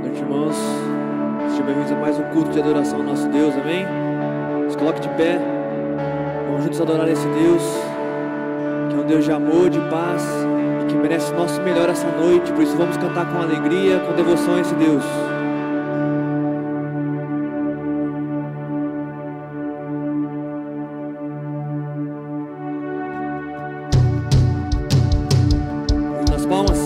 Meus irmãos, sejam bem-vindos a mais um culto de adoração ao nosso Deus, amém? Se coloque de pé, vamos juntos adorar esse Deus, que é um Deus de amor, de paz, e que merece o nosso melhor essa noite. Por isso vamos cantar com alegria, com devoção a esse Deus. Nas palmas.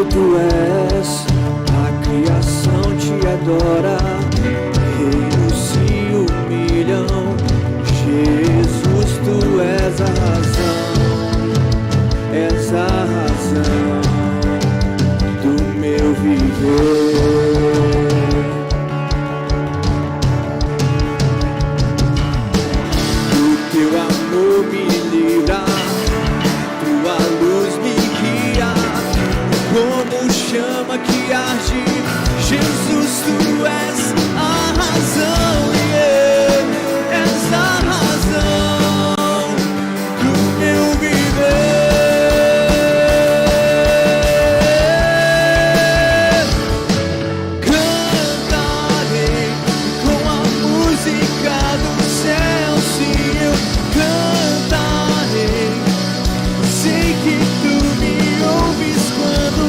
Tu és, a criação te adora, reinos se humilham. Jesus, tu és a razão do meu viver. O teu amor me livra, tua luz me guia, como chama que arde. Jesus, tu és a razão, és a razão do meu viver. Cantarei com a música do céu, sim, eu cantarei. Sei que tu me ouves quando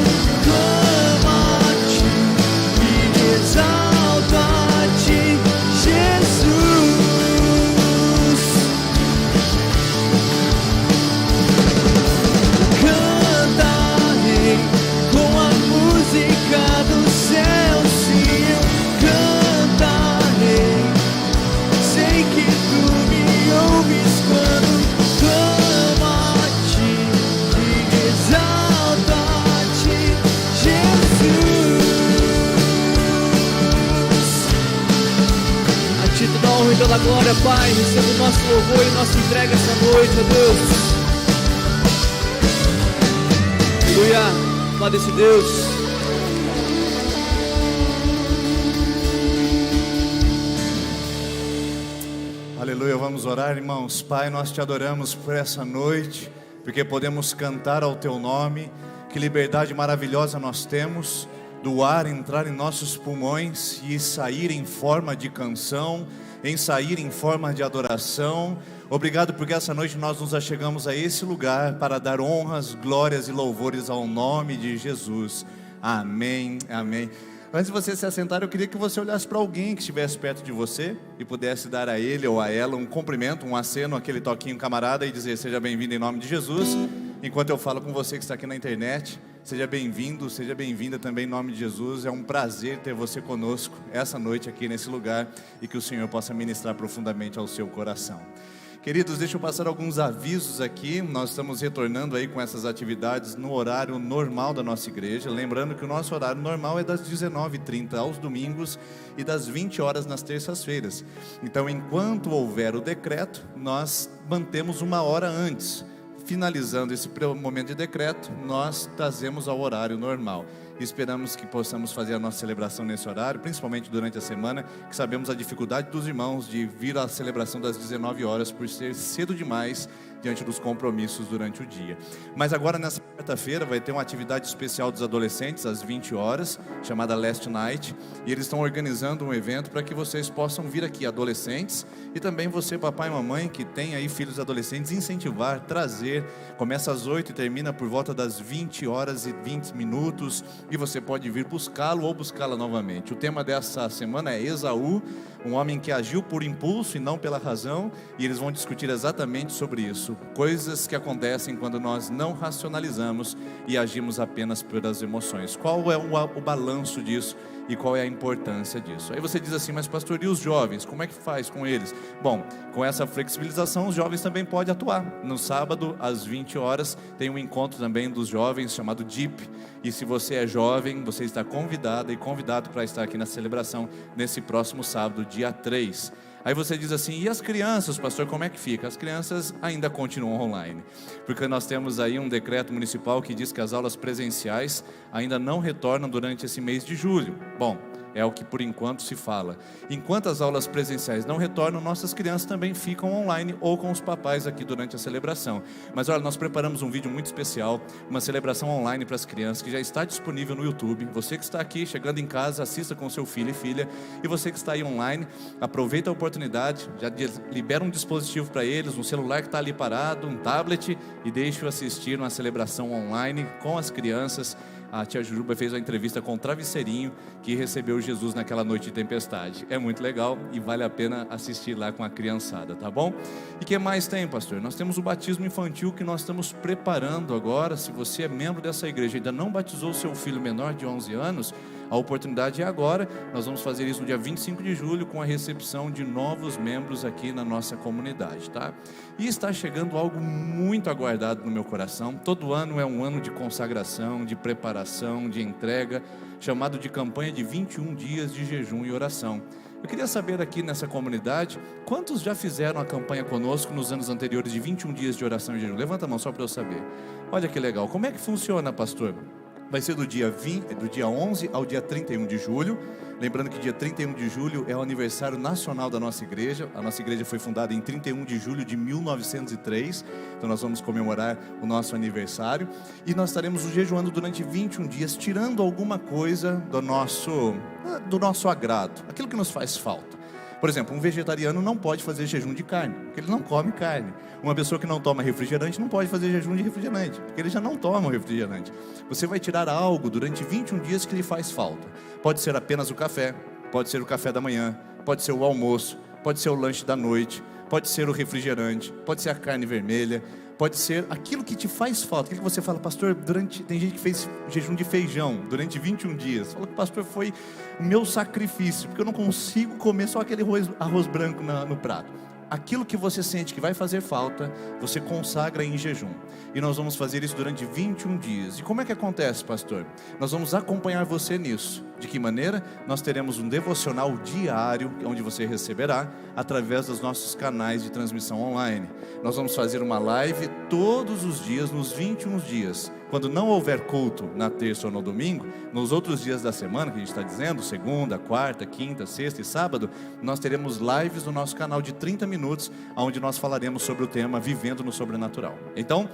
e toda a glória, Pai, receba o nosso louvor e nossa entrega essa noite, ó Deus. Aleluia, glória a esse Deus. Aleluia, vamos orar, irmãos. Pai, nós te adoramos por essa noite, porque podemos cantar ao teu nome. Que liberdade maravilhosa nós temos do ar entrar em nossos pulmões e sair em forma de canção, em sair em forma de adoração. Obrigado porque essa noite nós nos achegamos a esse lugar para dar honras, glórias e louvores ao nome de Jesus. Amém, amém. Antes de você se assentar, eu queria que você olhasse para alguém que estivesse perto de você e pudesse dar a ele ou a ela um cumprimento, um aceno, aquele toquinho camarada e dizer: seja bem-vindo em nome de Jesus. Enquanto eu falo com você que está aqui na internet, seja bem-vindo, seja bem-vinda também em nome de Jesus. É um prazer ter você conosco essa noite aqui nesse lugar e que o Senhor possa ministrar profundamente ao seu coração. Queridos, deixa eu passar alguns avisos aqui. Nós estamos retornando aí com essas atividades no horário normal da nossa igreja. Lembrando que o nosso horário normal é das 19h30 aos domingos e das 20 horas nas terças-feiras. Então, enquanto houver o decreto, nós mantemos uma hora antes. Finalizando esse momento de decreto, nós trazemos ao horário normal. Esperamos que possamos fazer a nossa celebração nesse horário, principalmente durante a semana, que sabemos a dificuldade dos irmãos de vir à celebração das 19 horas por ser cedo demais diante dos compromissos durante o dia. Mas agora nessa quarta-feira vai ter uma atividade especial dos adolescentes às 20 horas, chamada Last Night, e eles estão organizando um evento para que vocês possam vir aqui, adolescentes, e também você, papai e mamãe, que tem aí filhos adolescentes, incentivar, trazer. Começa às 8 e termina por volta das 20 horas e 20 minutos, e você pode vir buscá-lo ou buscá-la novamente. O tema dessa semana é Esaú, um homem que agiu por impulso e não pela razão, e eles vão discutir exatamente sobre isso. Coisas que acontecem quando nós não racionalizamos e agimos apenas pelas emoções. Qual é o balanço disso e qual é a importância disso? Aí você diz assim: mas pastor, e os jovens? Como é que faz com eles? Bom, com essa flexibilização, os jovens também podem atuar. No sábado, às 20 horas, tem um encontro também dos jovens chamado DIP. E se você é jovem, você está convidado e convidado para estar aqui na celebração nesse próximo sábado, dia 3. Aí você diz assim: e as crianças, pastor, como é que fica? As crianças ainda continuam online, porque nós temos aí um decreto municipal que diz que as aulas presenciais ainda não retornam durante esse mês de julho. Bom, é o que por enquanto se fala. Enquanto as aulas presenciais não retornam, nossas crianças também ficam online ou com os papais aqui durante a celebração. Mas olha, nós preparamos um vídeo muito especial, uma celebração online para as crianças, que já está disponível no YouTube. Você que está aqui, chegando em casa, assista com seu filho e filha. E você que está aí online, aproveita a oportunidade, já libera um dispositivo para eles, um celular que está ali parado, um tablet, e deixe-o assistir uma celebração online com as crianças. A tia Jujuba fez uma entrevista com o Travesseirinho, que recebeu Jesus naquela noite de tempestade. É muito legal e vale a pena assistir lá com a criançada, tá bom? E o que mais tem, pastor? Nós temos o batismo infantil que nós estamos preparando agora. Se você é membro dessa igreja e ainda não batizou o seu filho menor de 11 anos, a oportunidade é agora. Nós vamos fazer isso no dia 25 de julho com a recepção de novos membros aqui na nossa comunidade, tá? E está chegando algo muito aguardado no meu coração. Todo ano é um ano de consagração, de preparação, de entrega, chamado de campanha de 21 dias de jejum e oração. Eu queria saber aqui nessa comunidade, quantos já fizeram a campanha conosco nos anos anteriores de 21 dias de oração e jejum? Levanta a mão só para eu saber. Olha que legal. Como é que funciona, pastor? Vai ser do dia 11 ao dia 31 de julho. Lembrando que dia 31 de julho é o aniversário nacional da nossa igreja. A nossa igreja foi fundada em 31 de julho de 1903. Então nós vamos comemorar o nosso aniversário. E nós estaremos jejuando durante 21 dias, tirando alguma coisa do nosso agrado, aquilo que nos faz falta. Por exemplo, um vegetariano não pode fazer jejum de carne, porque ele não come carne. Uma pessoa que não toma refrigerante não pode fazer jejum de refrigerante, porque ele já não toma refrigerante. Você vai tirar algo durante 21 dias que lhe faz falta. Pode ser apenas o café, pode ser o café da manhã, pode ser o almoço, pode ser o lanche da noite, pode ser o refrigerante, pode ser a carne vermelha, pode ser aquilo que te faz falta. Aquilo que você fala: pastor, tem gente que fez jejum de feijão durante 21 dias. Falou que pastor, foi o meu sacrifício, porque eu não consigo comer só aquele arroz branco no prato. Aquilo que você sente que vai fazer falta, você consagra em jejum. E nós vamos fazer isso durante 21 dias. E como é que acontece, pastor? Nós vamos acompanhar você nisso. De que maneira? Nós teremos um devocional diário, onde você receberá através dos nossos canais de transmissão online. Nós vamos fazer uma live todos os dias, nos 21 dias. Quando não houver culto na terça ou no domingo, nos outros dias da semana, que a gente está dizendo, segunda, quarta, quinta, sexta e sábado, nós teremos lives no nosso canal de 30 minutos, onde nós falaremos sobre o tema Vivendo no Sobrenatural. Então,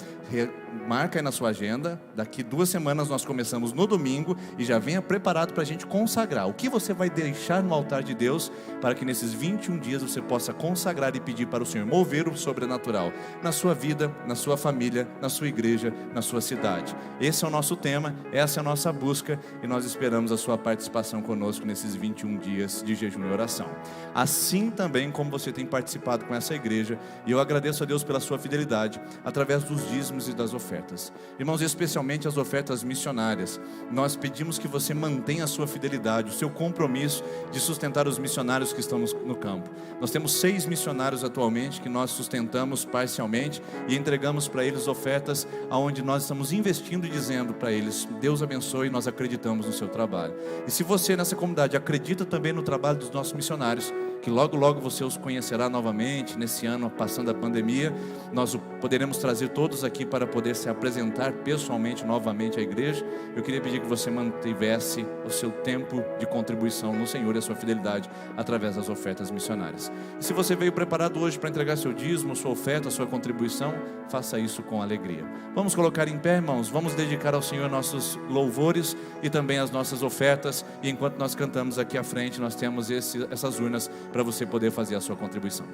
marca aí na sua agenda. Daqui 2 semanas nós começamos no domingo, e já venha preparado para a gente gente consagrar. O que você vai deixar no altar de Deus para que nesses 21 dias você possa consagrar e pedir para o Senhor mover o sobrenatural na sua vida, na sua família, na sua igreja, na sua cidade. Esse é o nosso tema, essa é a nossa busca e nós esperamos a sua participação conosco nesses 21 dias de jejum e oração. Assim também como você tem participado com essa igreja, e eu agradeço a Deus pela sua fidelidade através dos dízimos e das ofertas. Irmãos, especialmente as ofertas missionárias, nós pedimos que você mantenha a sua fidelidade, o seu compromisso de sustentar os missionários que estão no campo. Nós temos 6 missionários atualmente que nós sustentamos parcialmente e entregamos para eles ofertas onde nós estamos investindo e dizendo para eles: Deus abençoe, nós acreditamos no seu trabalho. E se você nessa comunidade acredita também no trabalho dos nossos missionários, que logo logo você os conhecerá novamente, nesse ano passando a pandemia, nós poderemos trazer todos aqui para poder se apresentar pessoalmente novamente à igreja. Eu queria pedir que você mantivesse o seu tempo de contribuição no Senhor e a sua fidelidade através das ofertas missionárias. E se você veio preparado hoje para entregar seu dízimo, sua oferta, sua contribuição, faça isso com alegria. Vamos colocar em pé, irmãos, vamos dedicar ao Senhor nossos louvores e também as nossas ofertas, e enquanto nós cantamos aqui à frente, nós temos essas urnas para você poder fazer a sua contribuição.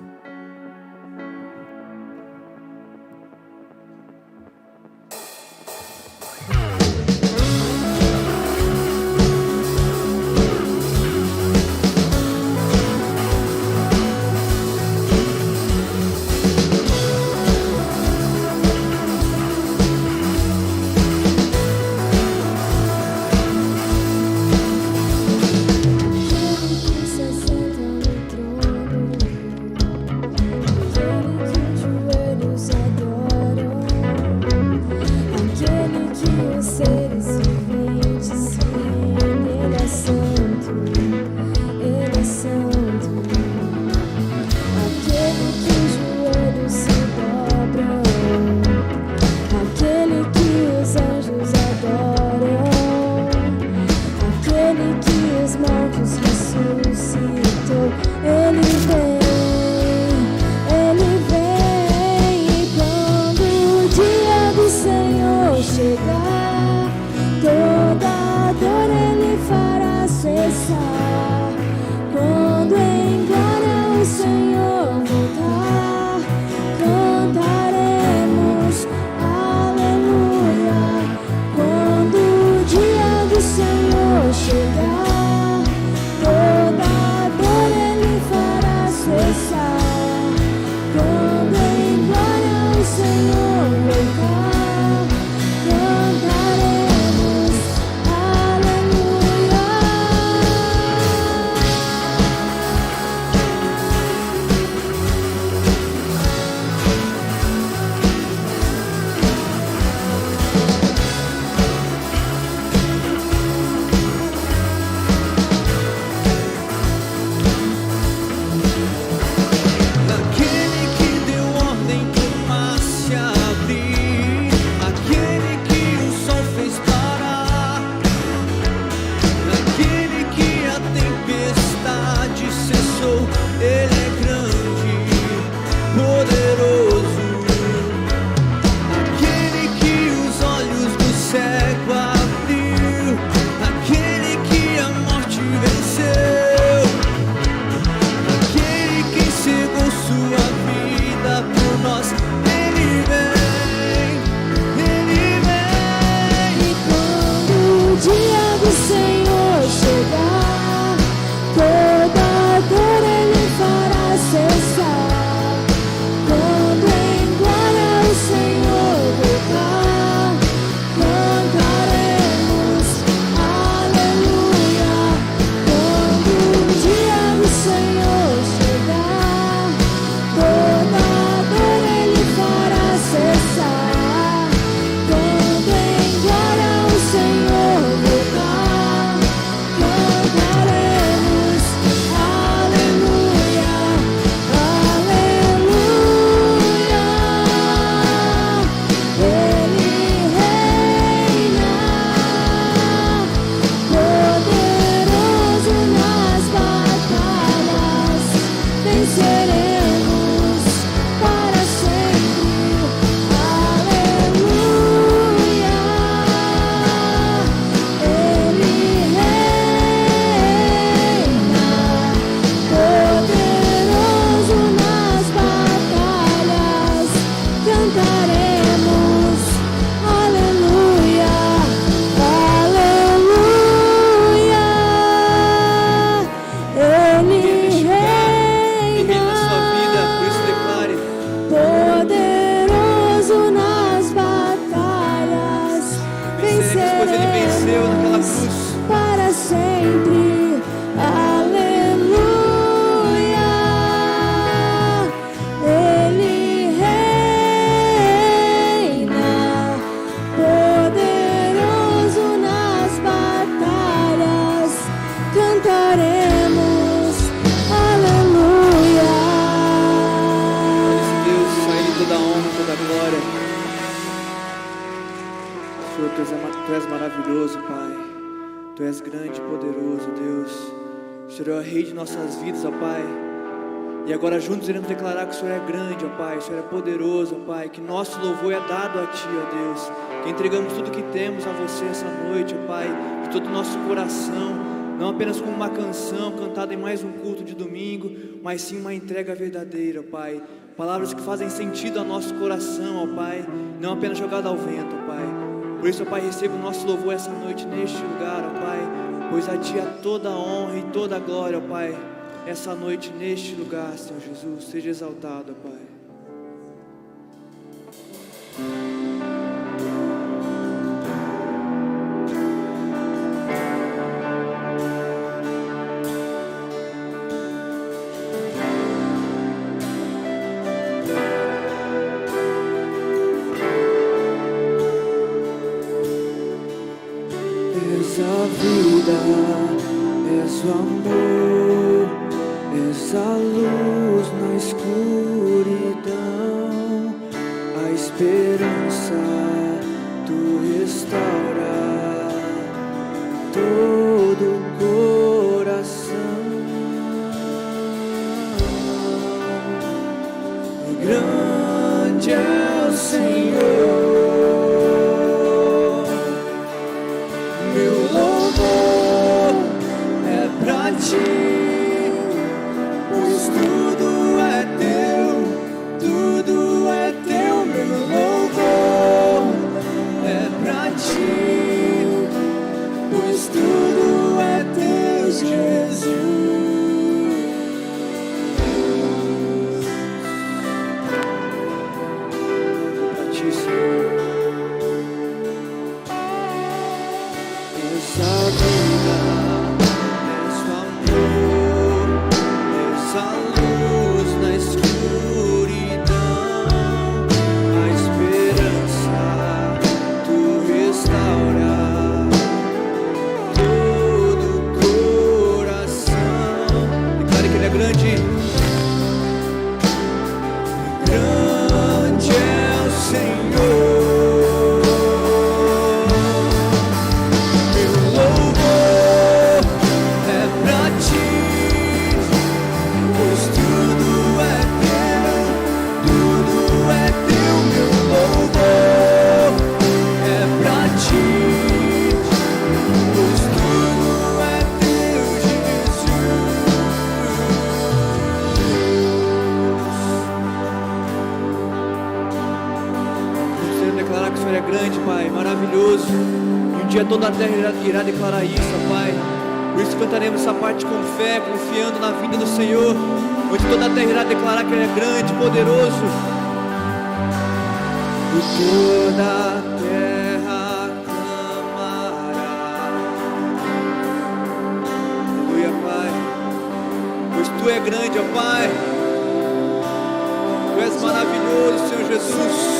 Se senta no trono. Tu és grande e poderoso, Deus. O Senhor é o Rei de nossas vidas, ó Pai. E agora juntos iremos declarar que o Senhor é grande, ó Pai. O Senhor é poderoso, ó Pai. Que nosso louvor é dado a Ti, ó Deus. Que entregamos tudo que temos a Você essa noite, ó Pai. De todo o nosso coração. Não apenas como uma canção cantada em mais um culto de domingo, mas sim uma entrega verdadeira, ó Pai. Palavras que fazem sentido ao nosso coração, ó Pai. Não apenas jogada ao vento, ó Pai. Por isso, ó Pai, receba o nosso louvor essa noite neste lugar, ó Pai. Pois a Ti há toda a honra e toda a glória, ó Pai. Essa noite neste lugar, Senhor Jesus, seja exaltado, ó Pai. És a vida, és o amor, és a luz na escuridão, a esperança Tu restaura todo o coração. Grande é o Senhor. Pois tudo é teu, meu louvor é pra Ti, pois tudo é teu, Jesus. Pra Ti, Senhor. Essa vida, toda a terra irá declarar isso, ó Pai. Por isso cantaremos essa parte com fé, confiando na vinda do Senhor, onde toda a terra irá declarar que Ele é grande, poderoso. E toda a terra clamará. Aleluia, Pai. Pois Tu é grande, ó Pai. Tu és maravilhoso, Senhor Jesus.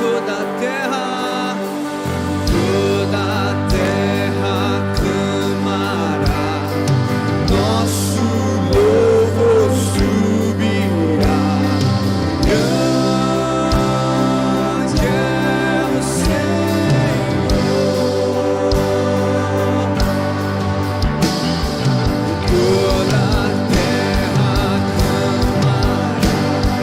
Toda a terra clamará, nosso louvor subirá. Grande é o Senhor. Toda a terra clamará.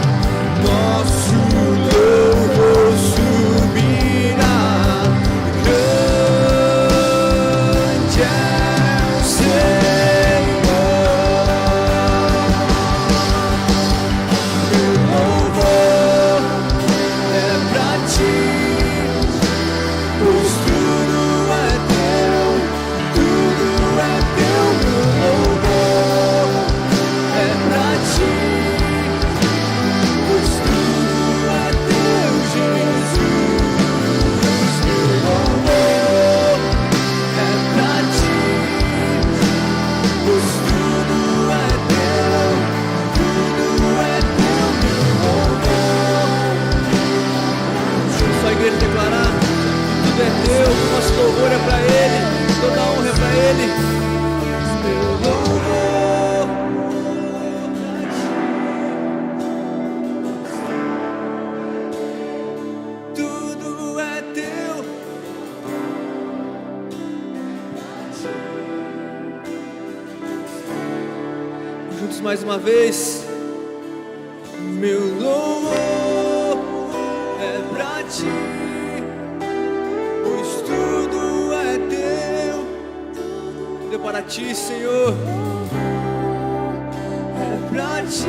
juntos mais uma vez. Meu louvor é pra ti, pois tudo é teu. Tudo é para ti, Senhor. É pra ti,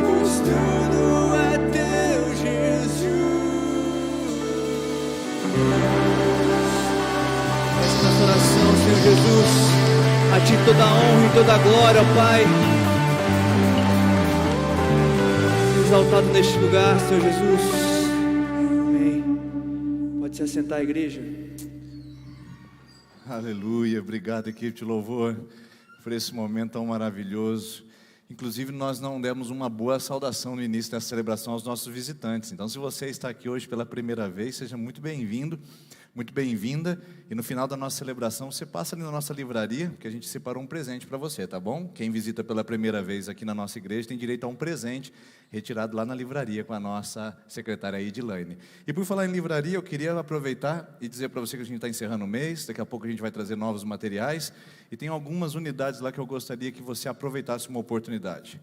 pois tudo é teu, Jesus. Essa nossa oração, Senhor Jesus. A ti toda a honra e toda a glória, Pai. Exaltado neste lugar, Senhor Jesus. Amém. Pode se assentar, igreja. Aleluia, obrigado, equipe de louvor, por esse momento tão maravilhoso. Inclusive, nós não demos uma boa saudação no início dessa celebração aos nossos visitantes. Então, se você está aqui hoje pela primeira vez, seja muito bem-vindo, muito bem-vinda. E no final da nossa celebração, você passa ali na nossa livraria, que a gente separou um presente para você, tá bom? Quem visita pela primeira vez aqui na nossa igreja tem direito a um presente retirado lá na livraria com a nossa secretária Edilane. E por falar em livraria, eu queria aproveitar e dizer para você que a gente está encerrando o mês, daqui a pouco a gente vai trazer novos materiais, e tem algumas unidades lá que eu gostaria que você aproveitasse uma oportunidade.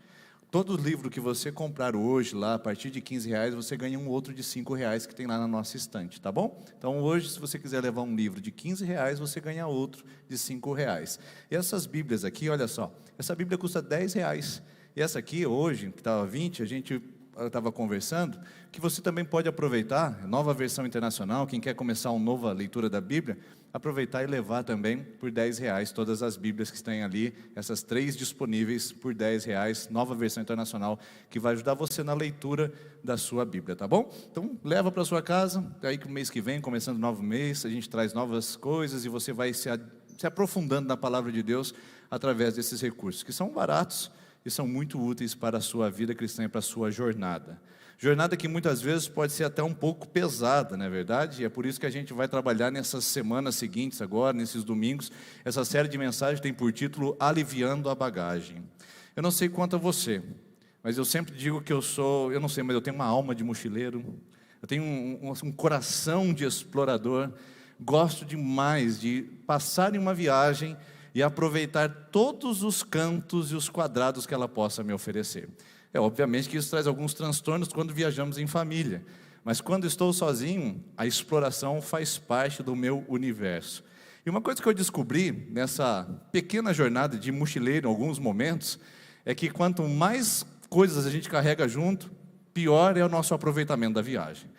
Todo livro que você comprar hoje lá, a partir de R$15, você ganha um outro de R$5 que tem lá na nossa estante, tá bom? Então hoje, se você quiser levar um livro de R$15, você ganha outro de R$5. E essas Bíblias aqui, olha só, essa Bíblia custa R$10. E essa aqui, hoje, que estava 20, a gente estava conversando, que você também pode aproveitar, nova versão internacional, quem quer começar uma nova leitura da Bíblia, aproveitar e levar também por R$10 todas as Bíblias que estão ali, essas 3 disponíveis por R$10, nova versão internacional, que vai ajudar você na leitura da sua Bíblia, tá bom? Então, leva para sua casa, aí que o mês que vem, começando o novo mês, a gente traz novas coisas e você vai se aprofundando na palavra de Deus através desses recursos, que são baratos, e são muito úteis para a sua vida cristã e para a sua jornada. Jornada que muitas vezes pode ser até um pouco pesada, não é verdade? E é por isso que a gente vai trabalhar nessas semanas seguintes agora, nesses domingos. Essa série de mensagens tem por título Aliviando a Bagagem. Eu não sei quanto a você, mas eu sempre digo que eu não sei, mas eu tenho uma alma de mochileiro, eu tenho um coração de explorador, gosto demais de passar em uma viagem e aproveitar todos os cantos e os quadrados que ela possa me oferecer. Obviamente que isso traz alguns transtornos quando viajamos em família, mas quando estou sozinho, a exploração faz parte do meu universo. E uma coisa que eu descobri nessa pequena jornada de mochileiro em alguns momentos, é que quanto mais coisas a gente carrega junto, pior é o nosso aproveitamento da viagem.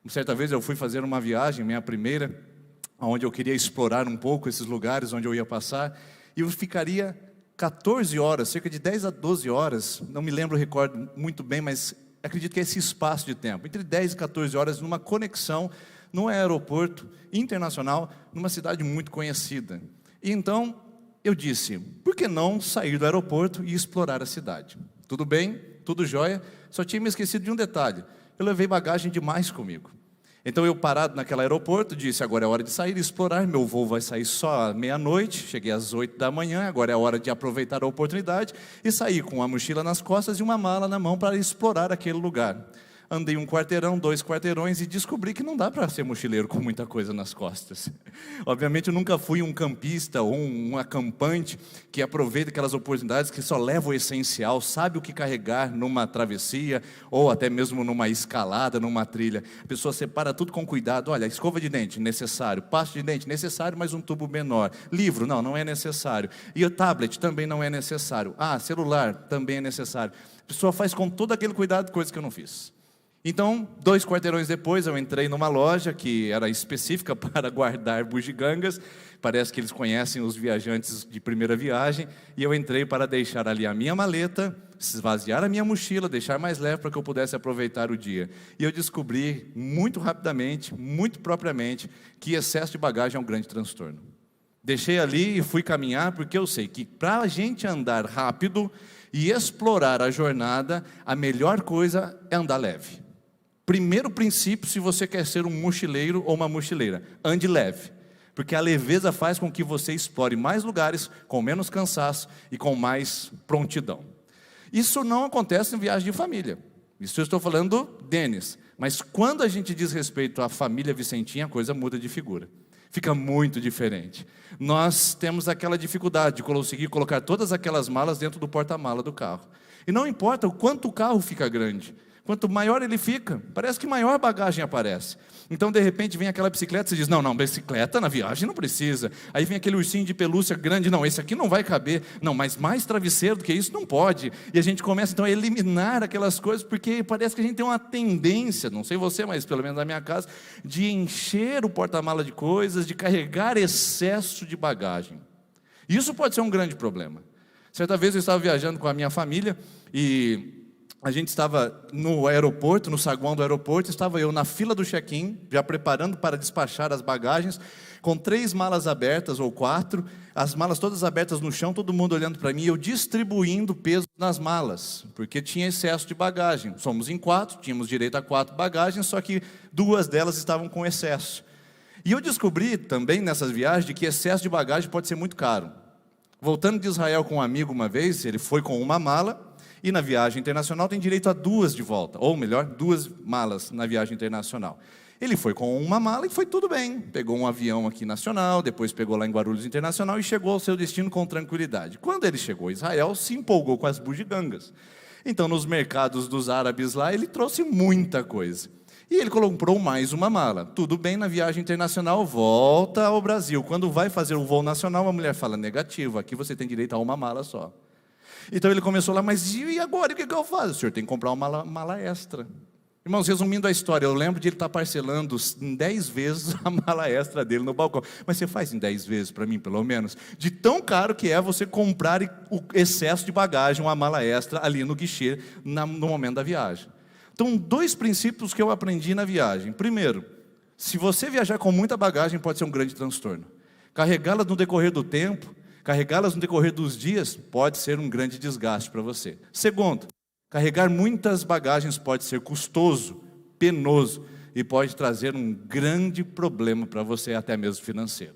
Certa vez eu fui fazer uma viagem, minha primeira, onde eu queria explorar um pouco esses lugares onde eu ia passar, e eu ficaria 14 horas, cerca de 10 a 12 horas, não me lembro, recordo muito bem, mas acredito que é esse espaço de tempo, entre 10 e 14 horas, numa conexão, num aeroporto internacional, numa cidade muito conhecida. E então, eu disse, por que não sair do aeroporto e explorar a cidade? Tudo bem, tudo jóia, só tinha me esquecido de um detalhe, eu levei bagagem demais comigo. Então eu parado naquele aeroporto, disse, agora é hora de sair e explorar, meu voo vai sair só à meia-noite, cheguei às 8 da manhã, agora é hora de aproveitar a oportunidade, e saí com uma mochila nas costas e uma mala na mão para explorar aquele lugar. Andei 1 quarteirão, 2 quarteirões e descobri que não dá para ser mochileiro com muita coisa nas costas. Obviamente eu nunca fui um campista ou um acampante que aproveita aquelas oportunidades, que só leva o essencial, sabe o que carregar numa travessia ou até mesmo numa escalada, numa trilha. A pessoa separa tudo com cuidado, olha, escova de dente, necessário, pasta de dente, necessário, mas um tubo menor. Livro, não é necessário. E o tablet também não é necessário. Celular também é necessário. A pessoa faz com todo aquele cuidado, coisa que eu não fiz. Então, 2 quarteirões depois, eu entrei numa loja que era específica para guardar bugigangas. Parece que eles conhecem os viajantes de primeira viagem. E eu entrei para deixar ali a minha maleta, esvaziar a minha mochila, deixar mais leve para que eu pudesse aproveitar o dia. E eu descobri muito rapidamente, muito propriamente, que excesso de bagagem é um grande transtorno. Deixei ali e fui caminhar, porque eu sei que para a gente andar rápido e explorar a jornada, a melhor coisa é andar leve. Primeiro princípio, se você quer ser um mochileiro ou uma mochileira, ande leve, porque a leveza faz com que você explore mais lugares, com menos cansaço e com mais prontidão. Isso não acontece em viagem de família, isso eu estou falando do Denis, mas quando a gente diz respeito à família Vicentinha, a coisa muda de figura. Fica muito diferente. Nós temos aquela dificuldade de conseguir colocar todas aquelas malas dentro do porta-mala do carro. E não importa o quanto o carro fica grande, quanto maior ele fica, parece que maior bagagem aparece. Então, de repente, vem aquela bicicleta, você diz, não, bicicleta na viagem não precisa. Aí vem aquele ursinho de pelúcia grande, não, esse aqui não vai caber. Não, mas mais travesseiro do que isso não pode. E a gente começa, então, a eliminar aquelas coisas, porque parece que a gente tem uma tendência, não sei você, mas pelo menos na minha casa, de encher o porta-mala de coisas, de carregar excesso de bagagem. Isso pode ser um grande problema. Certa vez eu estava viajando com a minha família e a gente estava no aeroporto, no saguão do aeroporto, estava eu na fila do check-in, já preparando para despachar as bagagens, com 3 malas abertas ou 4, as malas todas abertas no chão, todo mundo olhando para mim, eu distribuindo peso nas malas, porque tinha excesso de bagagem. Somos em 4, tínhamos direito a 4 bagagens, só que 2 delas estavam com excesso. E eu descobri também nessas viagens de que excesso de bagagem pode ser muito caro. Voltando de Israel com um amigo uma vez, ele foi com uma mala, e na viagem internacional tem direito a 2 de volta, ou melhor, 2 malas na viagem internacional. Ele foi com uma mala e foi tudo bem, pegou um avião aqui nacional, depois pegou lá em Guarulhos Internacional e chegou ao seu destino com tranquilidade. Quando ele chegou a Israel, se empolgou com as bugigangas. Então nos mercados dos árabes lá, ele trouxe muita coisa. E ele comprou mais uma mala. Tudo bem, na viagem internacional, volta ao Brasil. Quando vai fazer o voo nacional, a mulher fala, negativo, aqui você tem direito a uma mala só. Então ele começou lá, mas e agora, o que eu faço? O senhor tem que comprar uma mala extra. Irmãos, resumindo a história, eu lembro de ele estar parcelando em 10 vezes a mala extra dele no balcão. Mas você faz em 10 vezes para mim, pelo menos? De tão caro que é você comprar o excesso de bagagem, uma mala extra ali no guichê, no momento da viagem. Então, 2 princípios que eu aprendi na viagem. Primeiro, se você viajar com muita bagagem, pode ser um grande transtorno. Carregá-la no decorrer do tempo, carregá-las no decorrer dos dias, pode ser um grande desgaste para você. Segundo, carregar muitas bagagens pode ser custoso, penoso, e pode trazer um grande problema para você, até mesmo financeiro.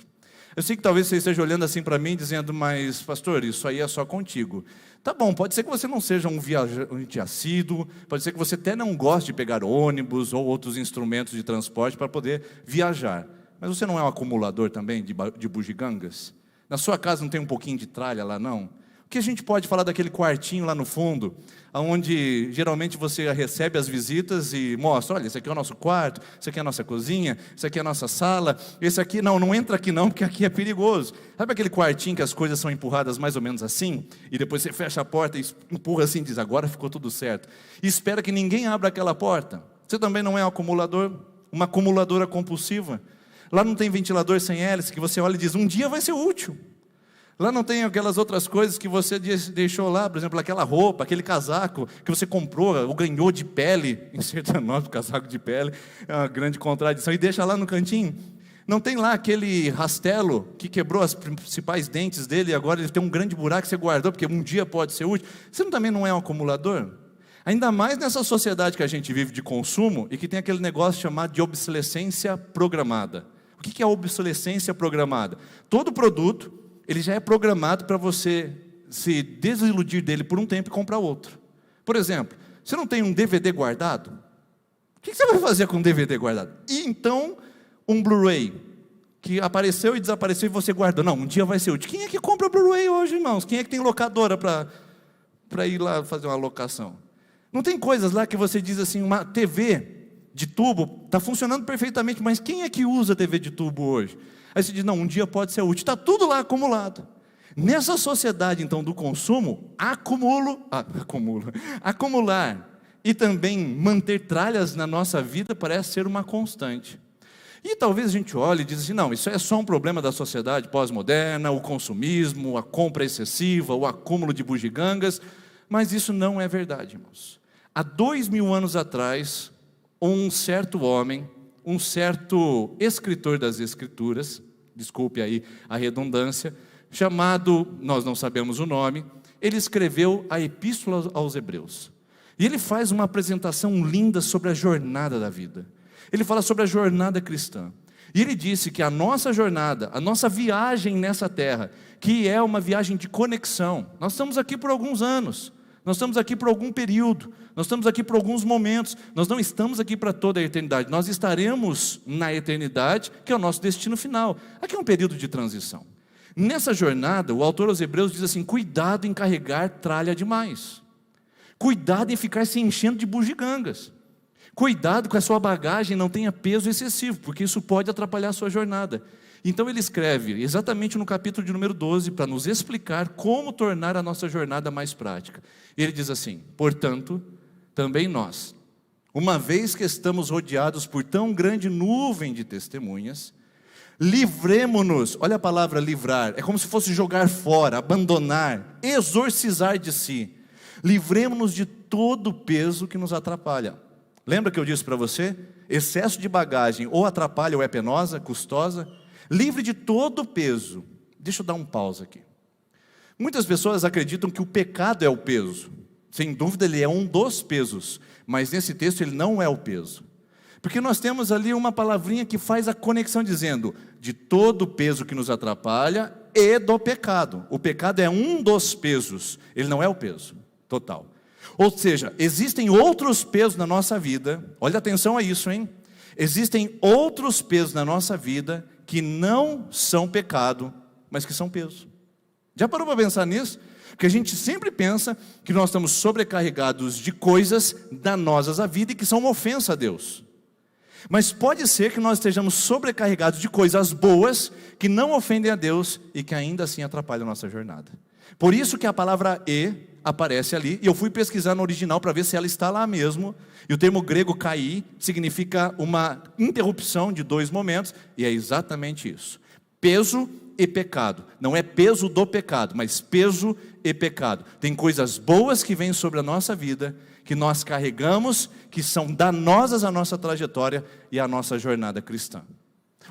Eu sei que talvez você esteja olhando assim para mim, dizendo, mas pastor, isso aí é só contigo. Tá bom, pode ser que você não seja um viajante assíduo, pode ser que você até não goste de pegar ônibus ou outros instrumentos de transporte para poder viajar. Mas você não é um acumulador também de bugigangas? Na sua casa não tem um pouquinho de tralha lá, não? O que a gente pode falar daquele quartinho lá no fundo, onde geralmente você recebe as visitas e mostra, olha, esse aqui é o nosso quarto, esse aqui é a nossa cozinha, esse aqui é a nossa sala, esse aqui, não entra aqui não, porque aqui é perigoso. Sabe aquele quartinho que as coisas são empurradas mais ou menos assim? E depois você fecha a porta e empurra assim e diz, agora ficou tudo certo. E espera que ninguém abra aquela porta. Você também não é um acumulador, uma acumuladora compulsiva? Lá não tem ventilador sem hélice, que você olha e diz, um dia vai ser útil. Lá não tem aquelas outras coisas que você deixou lá, por exemplo, aquela roupa, aquele casaco que você comprou ou ganhou de pele, em Sertanópolis, casaco de pele, é uma grande contradição, e deixa lá no cantinho. Não tem lá aquele rastelo que quebrou as principais dentes dele e agora ele tem um grande buraco que você guardou, porque um dia pode ser útil. Você também não é um acumulador? Ainda mais nessa sociedade que a gente vive de consumo e que tem aquele negócio chamado de obsolescência programada. O que é obsolescência programada? Todo produto, ele já é programado para você se desiludir dele por um tempo e comprar outro. Por exemplo, você não tem um DVD guardado? O que você vai fazer com um DVD guardado? E então, um Blu-ray que apareceu e desapareceu e você guardou. Não, um dia vai ser útil. Quem é que compra Blu-ray hoje, irmãos? Quem é que tem locadora para ir lá fazer uma locação? Não tem coisas lá que você diz assim, uma TV de tubo está funcionando perfeitamente, mas quem é que usa TV de tubo hoje? Aí você diz, não, um dia pode ser útil, está tudo lá acumulado. Nessa sociedade, então, do consumo, acumular e também manter tralhas na nossa vida parece ser uma constante. E talvez a gente olhe e diz assim, não, isso é só um problema da sociedade pós-moderna, o consumismo, a compra excessiva, o acúmulo de bugigangas, mas isso não é verdade, irmãos. Há 2000 anos atrás, um certo homem, um certo escritor das Escrituras, desculpe aí a redundância, chamado, nós não sabemos o nome, ele escreveu a Epístola aos Hebreus. E ele faz uma apresentação linda sobre a jornada da vida. Ele fala sobre a jornada cristã. E ele disse que a nossa jornada, a nossa viagem nessa terra, que é uma viagem de conexão, nós estamos aqui por alguns anos, Nós estamos aqui por algum período, nós estamos aqui por alguns momentos, nós não estamos aqui para toda a eternidade, nós estaremos na eternidade, que é o nosso destino final. Aqui é um período de transição. Nessa jornada, o autor aos Hebreus diz assim: cuidado em carregar tralha demais, cuidado em ficar se enchendo de bugigangas, cuidado com a sua bagagem não tenha peso excessivo, porque isso pode atrapalhar a sua jornada. Então ele escreve exatamente no capítulo de número 12, para nos explicar como tornar a nossa jornada mais prática. Ele diz assim: portanto, também nós, uma vez que estamos rodeados por tão grande nuvem de testemunhas, livremo-nos. Olha a palavra livrar, é como se fosse jogar fora, abandonar, exorcizar de si. Livremo-nos de todo o peso que nos atrapalha. Lembra que eu disse para você? Excesso de bagagem ou atrapalha ou é penosa, custosa. Livre de todo o peso. Deixa eu dar um pause aqui. Muitas pessoas acreditam que o pecado é o peso. Sem dúvida ele é um dos pesos, mas nesse texto ele não é o peso. Porque nós temos ali uma palavrinha que faz a conexão dizendo de todo o peso que nos atrapalha e do pecado. O pecado é um dos pesos, ele não é o peso total. Ou seja, existem outros pesos na nossa vida, olha atenção a isso, hein? Existem outros pesos na nossa vida que não são pecado, mas que são peso. Já parou para pensar nisso? Porque a gente sempre pensa que nós estamos sobrecarregados de coisas danosas à vida e que são uma ofensa a Deus. Mas pode ser que nós estejamos sobrecarregados de coisas boas que não ofendem a Deus e que ainda assim atrapalham a nossa jornada. Por isso que a palavra e aparece ali, e eu fui pesquisar no original para ver se ela está lá mesmo, e o termo grego kai significa uma interrupção de dois momentos, e é exatamente isso: peso e pecado. Não é peso do pecado, mas peso e pecado. Tem coisas boas que vêm sobre a nossa vida, que nós carregamos, que são danosas à nossa trajetória e à nossa jornada cristã.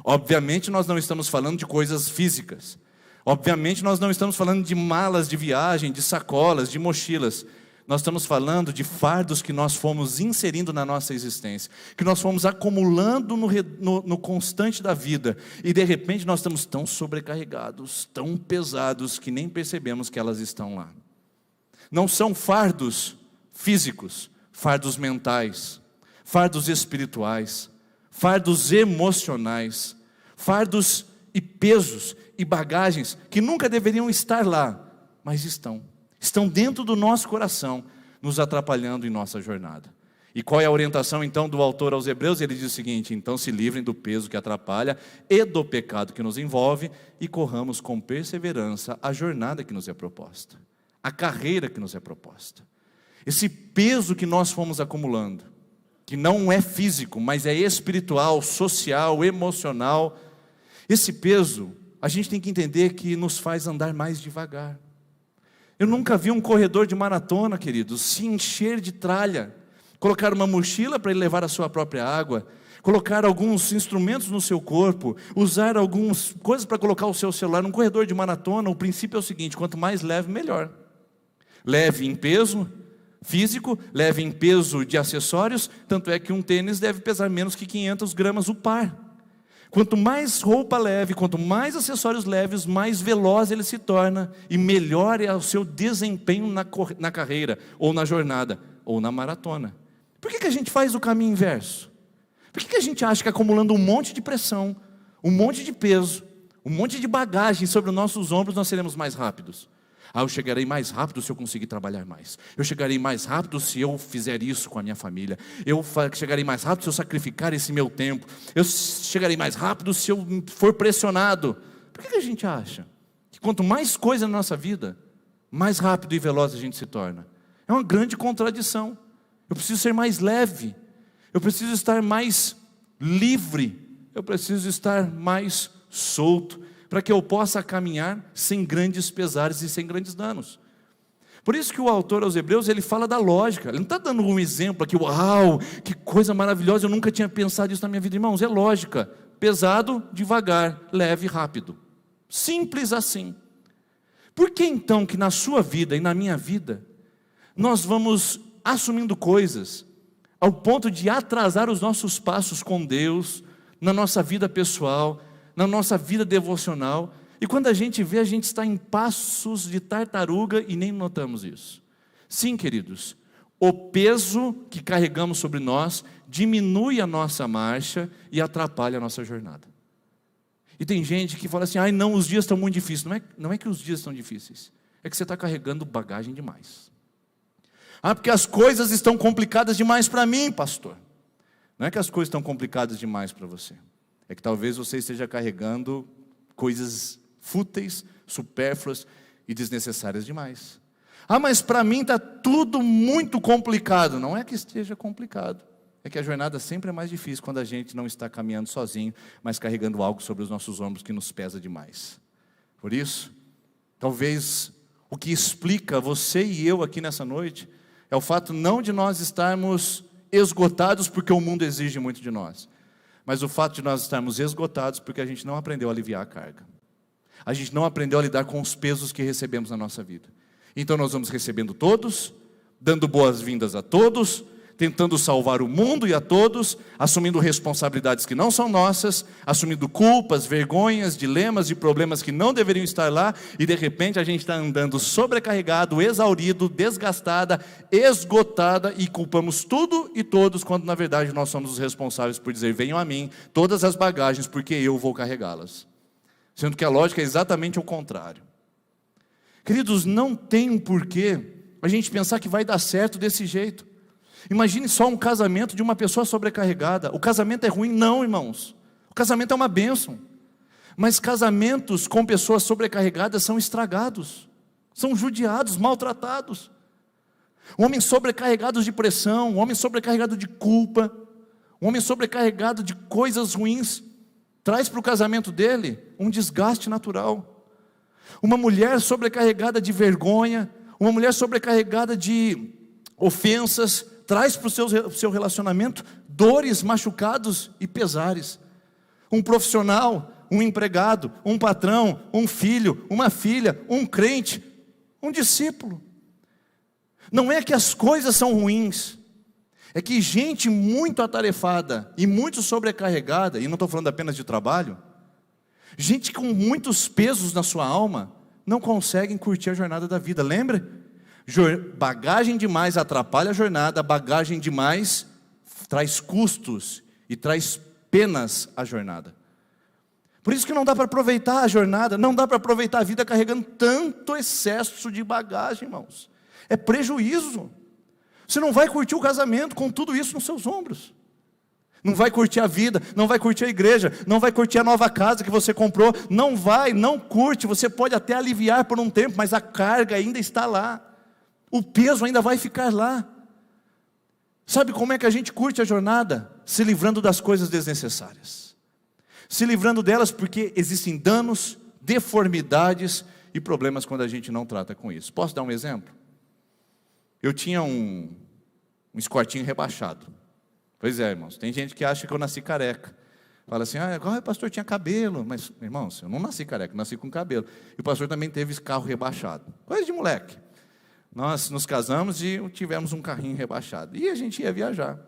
Obviamente nós não estamos falando de coisas físicas. Obviamente nós não estamos falando de malas de viagem, de sacolas, de mochilas. Nós estamos falando de fardos que nós fomos inserindo na nossa existência, que nós fomos acumulando no constante da vida, e de repente nós estamos tão sobrecarregados, tão pesados, que nem percebemos que elas estão lá. Não são fardos físicos, fardos mentais, fardos espirituais, fardos emocionais, fardos e pesos e bagagens que nunca deveriam estar lá, mas estão dentro do nosso coração, nos atrapalhando em nossa jornada. E qual é a orientação então do autor aos Hebreus? Ele diz o seguinte: então se livrem do peso que atrapalha e do pecado que nos envolve, e corramos com perseverança a jornada que nos é proposta, a carreira que nos é proposta. Esse peso que nós fomos acumulando, que não é físico, mas é espiritual, social, emocional, esse peso, a gente tem que entender que nos faz andar mais devagar. Eu nunca vi um corredor de maratona, queridos, se encher de tralha, colocar uma mochila para ele levar a sua própria água, colocar alguns instrumentos no seu corpo, usar algumas coisas para colocar o seu celular. Num corredor de maratona, o princípio é o seguinte: quanto mais leve, melhor. Leve em peso físico, leve em peso de acessórios, tanto é que um tênis deve pesar menos que 500 gramas o par. Quanto mais roupa leve, quanto mais acessórios leves, mais veloz ele se torna, e melhor é o seu desempenho na carreira, ou na jornada, ou na maratona. Por que a gente faz o caminho inverso? Por que a gente acha que acumulando um monte de pressão, um monte de peso, um monte de bagagem sobre os nossos ombros, nós seremos mais rápidos? Eu chegarei mais rápido se eu conseguir trabalhar mais. Eu chegarei mais rápido se eu fizer isso com a minha família. Eu chegarei mais rápido se eu sacrificar esse meu tempo. Eu chegarei mais rápido se eu for pressionado. Por que a gente acha que quanto mais coisa na nossa vida, mais rápido e veloz a gente se torna? É uma grande contradição. Eu preciso ser mais leve. Eu preciso estar mais livre. Eu preciso estar mais solto, para que eu possa caminhar sem grandes pesares e sem grandes danos. Por isso que o autor aos Hebreus, ele fala da lógica. Ele não está dando um exemplo aqui: uau, que coisa maravilhosa, eu nunca tinha pensado isso na minha vida. Irmãos, é lógica: pesado, devagar, leve, rápido. Simples assim. Por que então que na sua vida e na minha vida, nós vamos assumindo coisas ao ponto de atrasar os nossos passos com Deus, na nossa vida pessoal, na nossa vida devocional, e quando a gente vê, a gente está em passos de tartaruga e nem notamos isso? Sim, queridos, o peso que carregamos sobre nós diminui a nossa marcha e atrapalha a nossa jornada. E tem gente que fala assim, ai não, os dias estão muito difíceis. Não é que os dias estão difíceis, é que você está carregando bagagem demais. Ah, porque as coisas estão complicadas demais para mim, pastor. Não é que as coisas estão complicadas demais para você, é que talvez você esteja carregando coisas fúteis, supérfluas e desnecessárias demais. Ah, mas para mim está tudo muito complicado. Não é que esteja complicado, é que a jornada sempre é mais difícil quando a gente não está caminhando sozinho, mas carregando algo sobre os nossos ombros que nos pesa demais. Por isso, talvez o que explica você e eu aqui nessa noite é o fato não de nós estarmos esgotados porque o mundo exige muito de nós, mas o fato de nós estarmos esgotados porque a gente não aprendeu a aliviar a carga. A gente não aprendeu a lidar com os pesos que recebemos na nossa vida. Então nós vamos recebendo todos, dando boas-vindas a todos, tentando salvar o mundo e a todos, assumindo responsabilidades que não são nossas, assumindo culpas, vergonhas, dilemas e problemas que não deveriam estar lá, e de repente a gente está andando sobrecarregado, exaurido, desgastada, esgotada, e culpamos tudo e todos, quando na verdade nós somos os responsáveis por dizer, venham a mim todas as bagagens, porque eu vou carregá-las. Sendo que a lógica é exatamente o contrário. Queridos, não tem um porquê a gente pensar que vai dar certo desse jeito. Imagine só um casamento de uma pessoa sobrecarregada. O casamento é ruim? Não, irmãos. O casamento é uma bênção. Mas casamentos com pessoas sobrecarregadas são estragados, são judiados, maltratados. Um homem sobrecarregado de pressão, um homem sobrecarregado de culpa, um homem sobrecarregado de coisas ruins, traz para o casamento dele um desgaste natural. Uma mulher sobrecarregada de vergonha, uma mulher sobrecarregada de ofensas, traz para o seu relacionamento dores, machucados e pesares. Um profissional, um empregado, um patrão, um filho, uma filha, um crente, um discípulo. Não é que as coisas são ruins, é que gente muito atarefada e muito sobrecarregada, e não estou falando apenas de trabalho, gente com muitos pesos na sua alma, não conseguem curtir a jornada da vida. Lembra? Bagagem demais atrapalha a jornada, bagagem demais traz custos e traz penas à jornada. Por isso que não dá para aproveitar a jornada, não dá para aproveitar a vida carregando tanto excesso de bagagem, irmãos. É prejuízo. Você não vai curtir o casamento com tudo isso nos seus ombros. Não vai curtir a vida, não vai curtir a igreja, não vai curtir a nova casa que você comprou, não curte. Você pode até aliviar por um tempo, mas a carga ainda está lá, o peso ainda vai ficar lá. Sabe como é que a gente curte a jornada? Se livrando das coisas desnecessárias, se livrando delas porque existem danos, deformidades e problemas quando a gente não trata com isso. Posso dar um exemplo? Eu tinha um escortinho rebaixado. Pois é, irmãos, tem gente que acha que eu nasci careca. Fala assim, agora o pastor tinha cabelo. Mas, irmãos, eu não nasci careca, nasci com cabelo. E o pastor também teve esse carro rebaixado. Coisa de moleque. Nós nos casamos e tivemos um carrinho rebaixado. E a gente ia viajar.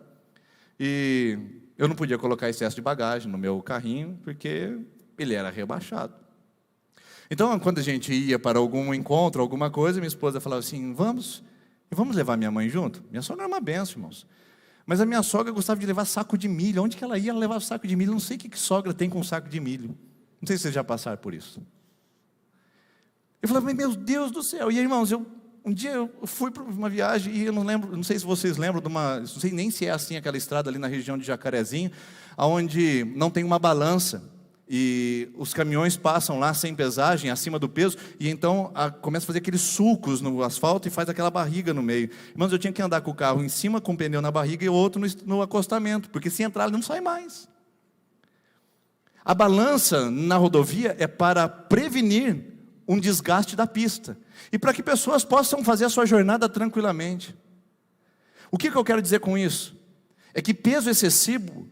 E eu não podia colocar excesso de bagagem no meu carrinho, porque ele era rebaixado. Então, quando a gente ia para algum encontro, alguma coisa, minha esposa falava assim, vamos levar minha mãe junto? Minha sogra era uma benção, irmãos. Mas a minha sogra gostava de levar saco de milho. Onde que ela ia? Ela levava saco de milho. Eu não sei o que sogra tem com saco de milho. Não sei se vocês já passaram por isso. Eu falava, meu Deus do céu. E aí, irmãos, um dia eu fui para uma viagem e eu não sei se vocês lembram não sei nem se é assim aquela estrada ali na região de Jacarezinho, onde não tem uma balança. E os caminhões passam lá sem pesagem, acima do peso, e então começa a fazer aqueles sulcos no asfalto e faz aquela barriga no meio. Irmãos, eu tinha que andar com o carro em cima, com o pneu na barriga e o outro no acostamento, porque se entrar ele não sai mais. A balança na rodovia é para prevenir um desgaste da pista, e para que pessoas possam fazer a sua jornada tranquilamente. O que eu quero dizer com isso? É que peso excessivo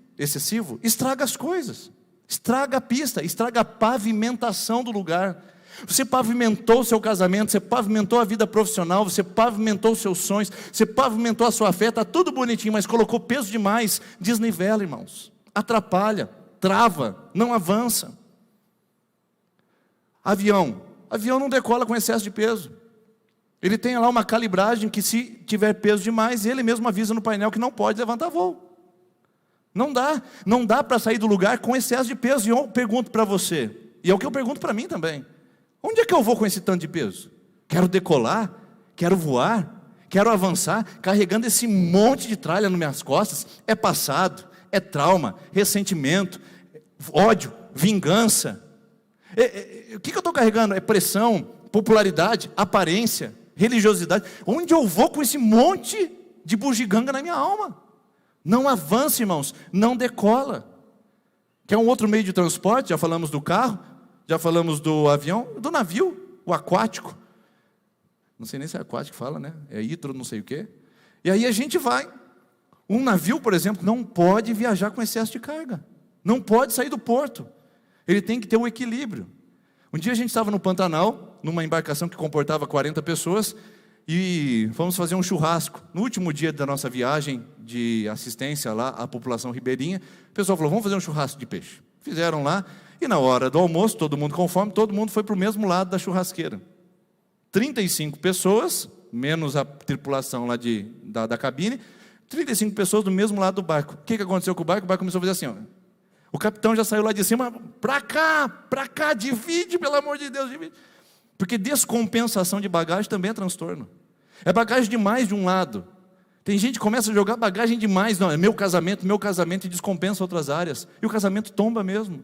estraga as coisas. Estraga a pista, estraga a pavimentação do lugar. Você pavimentou o seu casamento, você pavimentou a vida profissional, você pavimentou os seus sonhos, você pavimentou a sua fé, está tudo bonitinho, mas colocou peso demais, desnivela, irmãos. Atrapalha, trava, não avança. Avião não decola com excesso de peso. Ele tem lá uma calibragem que, se tiver peso demais, ele mesmo avisa no painel que não pode levantar voo. Não dá para sair do lugar com excesso de peso. E eu pergunto para você, e é o que eu pergunto para mim também: onde é que eu vou com esse tanto de peso? Quero decolar? Quero voar? Quero avançar? Carregando esse monte de tralha nas minhas costas? É passado, é trauma, ressentimento, ódio, vingança. O que eu estou carregando? É pressão, popularidade, aparência, religiosidade. Onde eu vou com esse monte de bugiganga na minha alma? Não avança, irmãos, não decola. Quer um outro meio de transporte? Já falamos do carro, já falamos do avião, do navio, o aquático. Não sei nem se é aquático que fala, né? É hidro, não sei o quê. E aí a gente vai. Um navio, por exemplo, não pode viajar com excesso de carga. Não pode sair do porto. Ele tem que ter um equilíbrio. Um dia a gente estava no Pantanal, numa embarcação que comportava 40 pessoas, e fomos fazer um churrasco. No último dia da nossa viagem de assistência lá à população ribeirinha, o pessoal falou: vamos fazer um churrasco de peixe. Fizeram lá, e na hora do almoço, todo mundo com fome, todo mundo foi para o mesmo lado da churrasqueira. 35 pessoas, menos a tripulação lá da cabine, 35 pessoas do mesmo lado do barco. O que aconteceu com o barco? O barco começou a fazer assim, ó. O capitão já saiu lá de cima: para cá, divide, pelo amor de Deus, divide. Porque descompensação de bagagem também é transtorno. É bagagem demais de um lado. Tem gente que começa a jogar bagagem demais. Não, é meu casamento, e descompensa outras áreas. E o casamento tomba mesmo.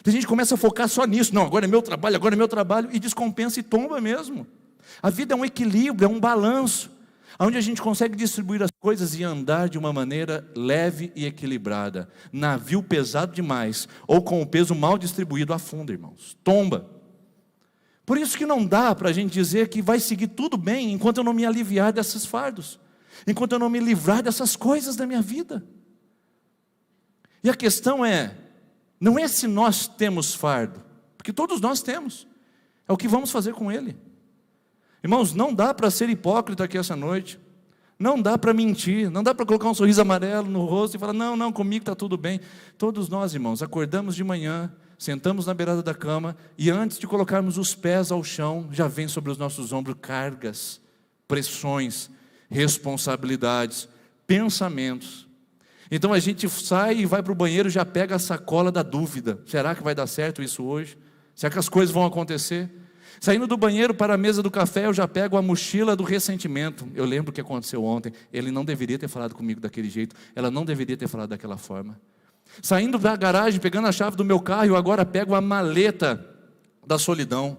Tem gente que começa a focar só nisso. Não, agora é meu trabalho, e descompensa e tomba mesmo. A vida é um equilíbrio, é um balanço, onde a gente consegue distribuir as coisas e andar de uma maneira leve e equilibrada. Navio pesado demais, ou com o peso mal distribuído, afunda, irmãos, tomba. Por isso que não dá para a gente dizer que vai seguir tudo bem enquanto eu não me aliviar desses fardos, enquanto eu não me livrar dessas coisas da minha vida. E a questão não é se nós temos fardo, porque todos nós temos, é o que vamos fazer com ele. Irmãos, não dá para ser hipócrita aqui essa noite, não dá para mentir, não dá para colocar um sorriso amarelo no rosto e falar: não, comigo está tudo bem. Todos nós, irmãos, acordamos de manhã, sentamos na beirada da cama, e antes de colocarmos os pés ao chão, já vem sobre os nossos ombros cargas, pressões, responsabilidades, pensamentos. Então a gente sai e vai para o banheiro e já pega a sacola da dúvida: será que vai dar certo isso hoje? Será que as coisas vão acontecer? Saindo do banheiro para a mesa do café, eu já pego a mochila do ressentimento. Eu lembro o que aconteceu ontem. Ele não deveria ter falado comigo daquele jeito, ela não deveria ter falado daquela forma. Saindo da garagem, pegando a chave do meu carro, eu agora pego a maleta da solidão.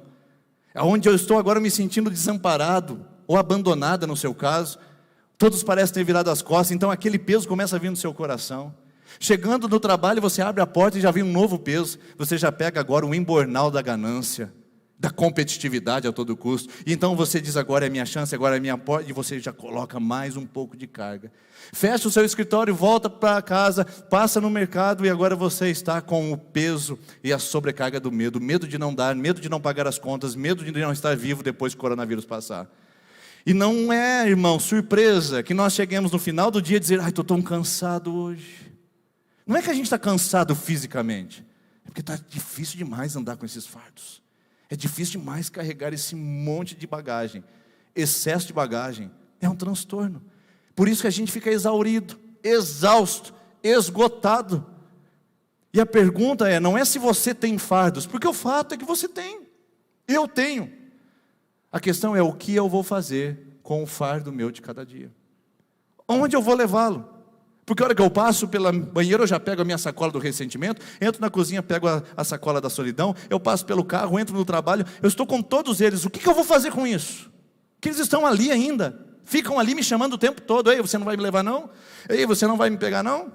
É onde eu estou agora me sentindo desamparado, ou abandonada no seu caso. Todos parecem ter virado as costas, então aquele peso começa a vir no seu coração. Chegando no trabalho, você abre a porta e já vem um novo peso. Você já pega agora o embornal da ganância, da competitividade a todo custo. E então você diz: agora é minha chance, agora é minha porta, e você já coloca mais um pouco de carga. Fecha o seu escritório, volta para casa, passa no mercado, e agora você está com o peso e a sobrecarga do medo. Medo de não dar, medo de não pagar as contas, medo de não estar vivo depois que o coronavírus passar. E não é, irmão, surpresa que nós cheguemos no final do dia e dizer: estou tão cansado hoje. Não é que a gente está cansado fisicamente, é porque está difícil demais andar com esses fardos. É difícil demais carregar esse monte de bagagem. Excesso de bagagem é um transtorno. Por isso que a gente fica exaurido, exausto, esgotado. E a pergunta não é se você tem fardos, porque o fato é que você tem. Eu tenho. A questão é: o que eu vou fazer com o fardo meu de cada dia? Onde eu vou levá-lo? Porque a hora que eu passo pela banheira, eu já pego a minha sacola do ressentimento, entro na cozinha, pego a sacola da solidão, eu passo pelo carro, entro no trabalho, eu estou com todos eles. O que eu vou fazer com isso? Que eles estão ali ainda, ficam ali me chamando o tempo todo: ei, você não vai me levar não? Ei, você não vai me pegar não?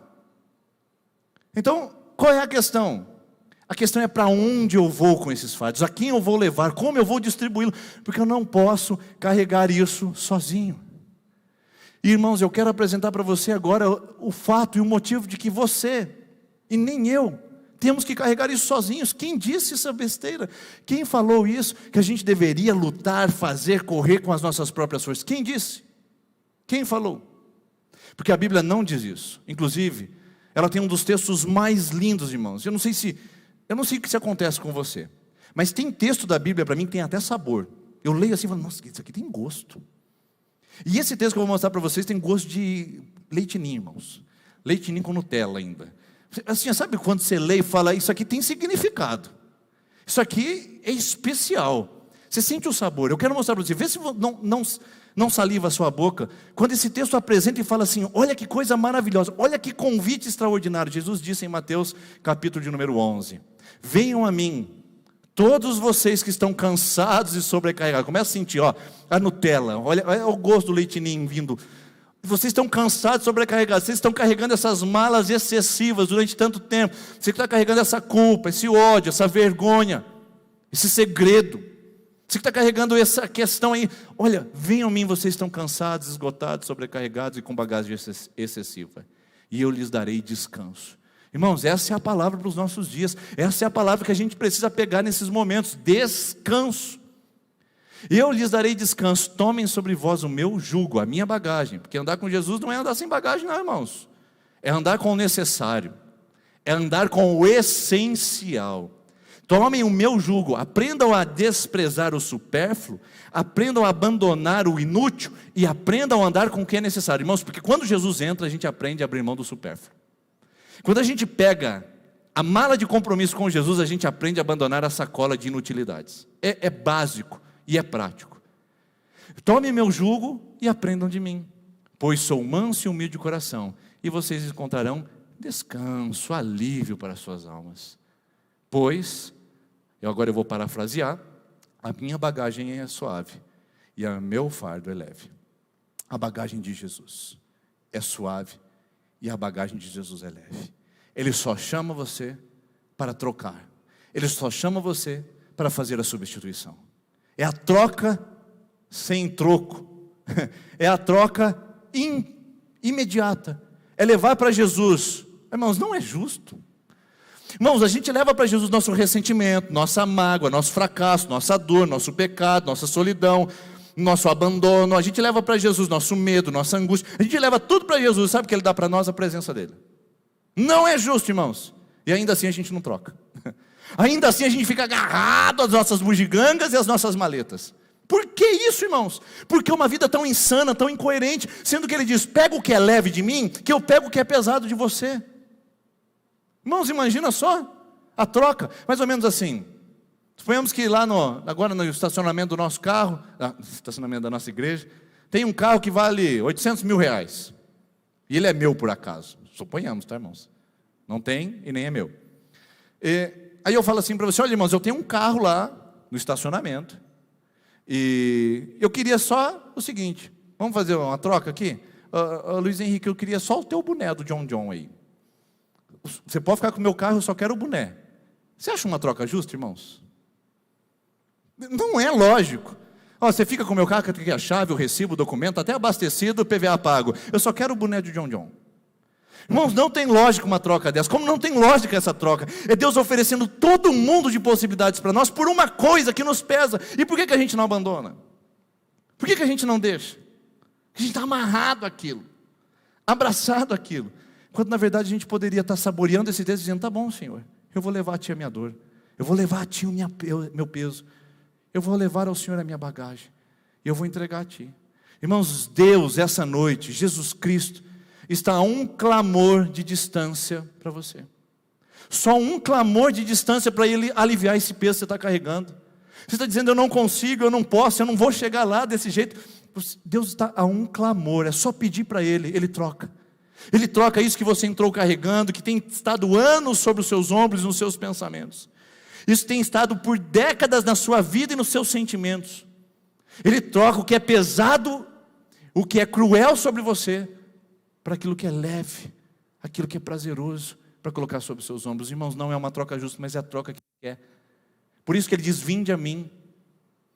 Então, qual é a questão? A questão é: para onde eu vou com esses fardos? A quem eu vou levar? Como eu vou distribuí-lo? Porque eu não posso carregar isso sozinho. Irmãos, eu quero apresentar para você agora o fato e o motivo de que você, e nem eu, temos que carregar isso sozinhos. Quem disse essa besteira? Quem falou isso? Que a gente deveria lutar, fazer, correr com as nossas próprias forças? Quem disse? Quem falou? Porque a Bíblia não diz isso. Inclusive, ela tem um dos textos mais lindos, irmãos. Eu não sei o que se acontece com você, mas tem texto da Bíblia para mim que tem até sabor. Eu leio assim e falo, nossa, isso aqui tem gosto. E esse texto que eu vou mostrar para vocês tem gosto de leite ninho, irmãos. Leite ninho com Nutella ainda. Assim, sabe quando você lê e fala, isso aqui tem significado. Isso aqui é especial. Você sente o sabor. Eu quero mostrar para você. Vê se não saliva a sua boca. Quando esse texto apresenta e fala assim, olha que coisa maravilhosa. Olha que convite extraordinário. Jesus disse em Mateus capítulo de número 11. Venham a mim, todos vocês que estão cansados e sobrecarregados. Começa a sentir, ó, a Nutella. Olha o gosto do leite ninho vindo. Vocês estão cansados e sobrecarregados. Vocês estão carregando essas malas excessivas durante tanto tempo. Você está carregando essa culpa, esse ódio, essa vergonha, esse segredo. Você está carregando essa questão aí. Olha, venham a mim, vocês estão cansados, esgotados, sobrecarregados e com bagagem excessiva. E eu lhes darei descanso. Irmãos, essa é a palavra para os nossos dias. Essa é a palavra que a gente precisa pegar nesses momentos. Descanso. Eu lhes darei descanso. Tomem sobre vós o meu jugo, a minha bagagem. Porque andar com Jesus não é andar sem bagagem não, irmãos. É andar com o necessário. É andar com o essencial. Tomem o meu jugo, aprendam a desprezar o supérfluo, aprendam a abandonar o inútil e aprendam a andar com o que é necessário. Irmãos, porque quando Jesus entra, a gente aprende a abrir mão do supérfluo. Quando a gente pega a mala de compromisso com Jesus, a gente aprende a abandonar a sacola de inutilidades. É básico e é prático. Tomem meu jugo e aprendam de mim, pois sou manso e humilde de coração, e vocês encontrarão descanso, alívio para as suas almas. Pois... agora eu vou parafrasear, a minha bagagem é suave e o meu fardo é leve. A bagagem de Jesus é suave e a bagagem de Jesus é leve. Ele só chama você para trocar. Ele só chama você para fazer a substituição. É a troca sem troco. É a troca imediata. É levar para Jesus. Irmãos, não é justo. Irmãos, a gente leva para Jesus nosso ressentimento, nossa mágoa, nosso fracasso, nossa dor, nosso pecado, nossa solidão, nosso abandono. A gente leva para Jesus nosso medo, nossa angústia. A gente leva tudo para Jesus. Sabe o que Ele dá para nós? A presença dEle. Não é justo, irmãos. E ainda assim a gente não troca. Ainda assim a gente fica agarrado às nossas bugigangas e às nossas maletas. Por que isso, irmãos? Porque uma vida tão insana, tão incoerente, sendo que Ele diz, pega o que é leve de mim, que eu pego o que é pesado de você. Irmãos, imagina só a troca, mais ou menos assim. Suponhamos que lá agora no estacionamento do nosso carro, estacionamento da nossa igreja, tem um carro que vale 800 mil reais. E ele é meu por acaso. Suponhamos, tá, irmãos? Não tem e nem é meu. Aí eu falo assim para você, olha, irmãos, eu tenho um carro lá no estacionamento. E eu queria só o seguinte, vamos fazer uma troca aqui? Luiz Henrique, eu queria só o teu boné do John John aí. Você pode ficar com o meu carro, eu só quero o boné. Você acha uma troca justa, irmãos? Não é lógico. Você fica com o meu carro, que tem a chave, o recibo, o documento, até abastecido, o PVA pago. Eu só quero o boné de John John. Irmãos, não tem lógica uma troca dessa. Como não tem lógica essa troca? É Deus oferecendo todo mundo de possibilidades para nós por uma coisa que nos pesa. E por que a gente não abandona? Por que a gente não deixa? Porque a gente está amarrado àquilo, abraçado àquilo. Quando na verdade a gente poderia estar saboreando esse texto, dizendo, tá bom, Senhor, eu vou levar a Ti a minha dor, eu vou levar a Ti o meu peso, eu vou levar ao Senhor a minha bagagem, e eu vou entregar a Ti. Irmãos, Deus, essa noite, Jesus Cristo, está a um clamor de distância para você. Só um clamor de distância para Ele aliviar esse peso que você está carregando. Você está dizendo, eu não consigo, eu não posso, eu não vou chegar lá desse jeito. Deus está a um clamor, é só pedir para Ele, Ele troca. Ele troca isso que você entrou carregando, que tem estado anos sobre os seus ombros e nos seus pensamentos. Isso tem estado por décadas na sua vida e nos seus sentimentos. Ele troca o que é pesado, o que é cruel sobre você, para aquilo que é leve, aquilo que é prazeroso, para colocar sobre os seus ombros. Irmãos, não é uma troca justa, mas é a troca que Ele quer. Por isso que Ele diz, vinde a mim.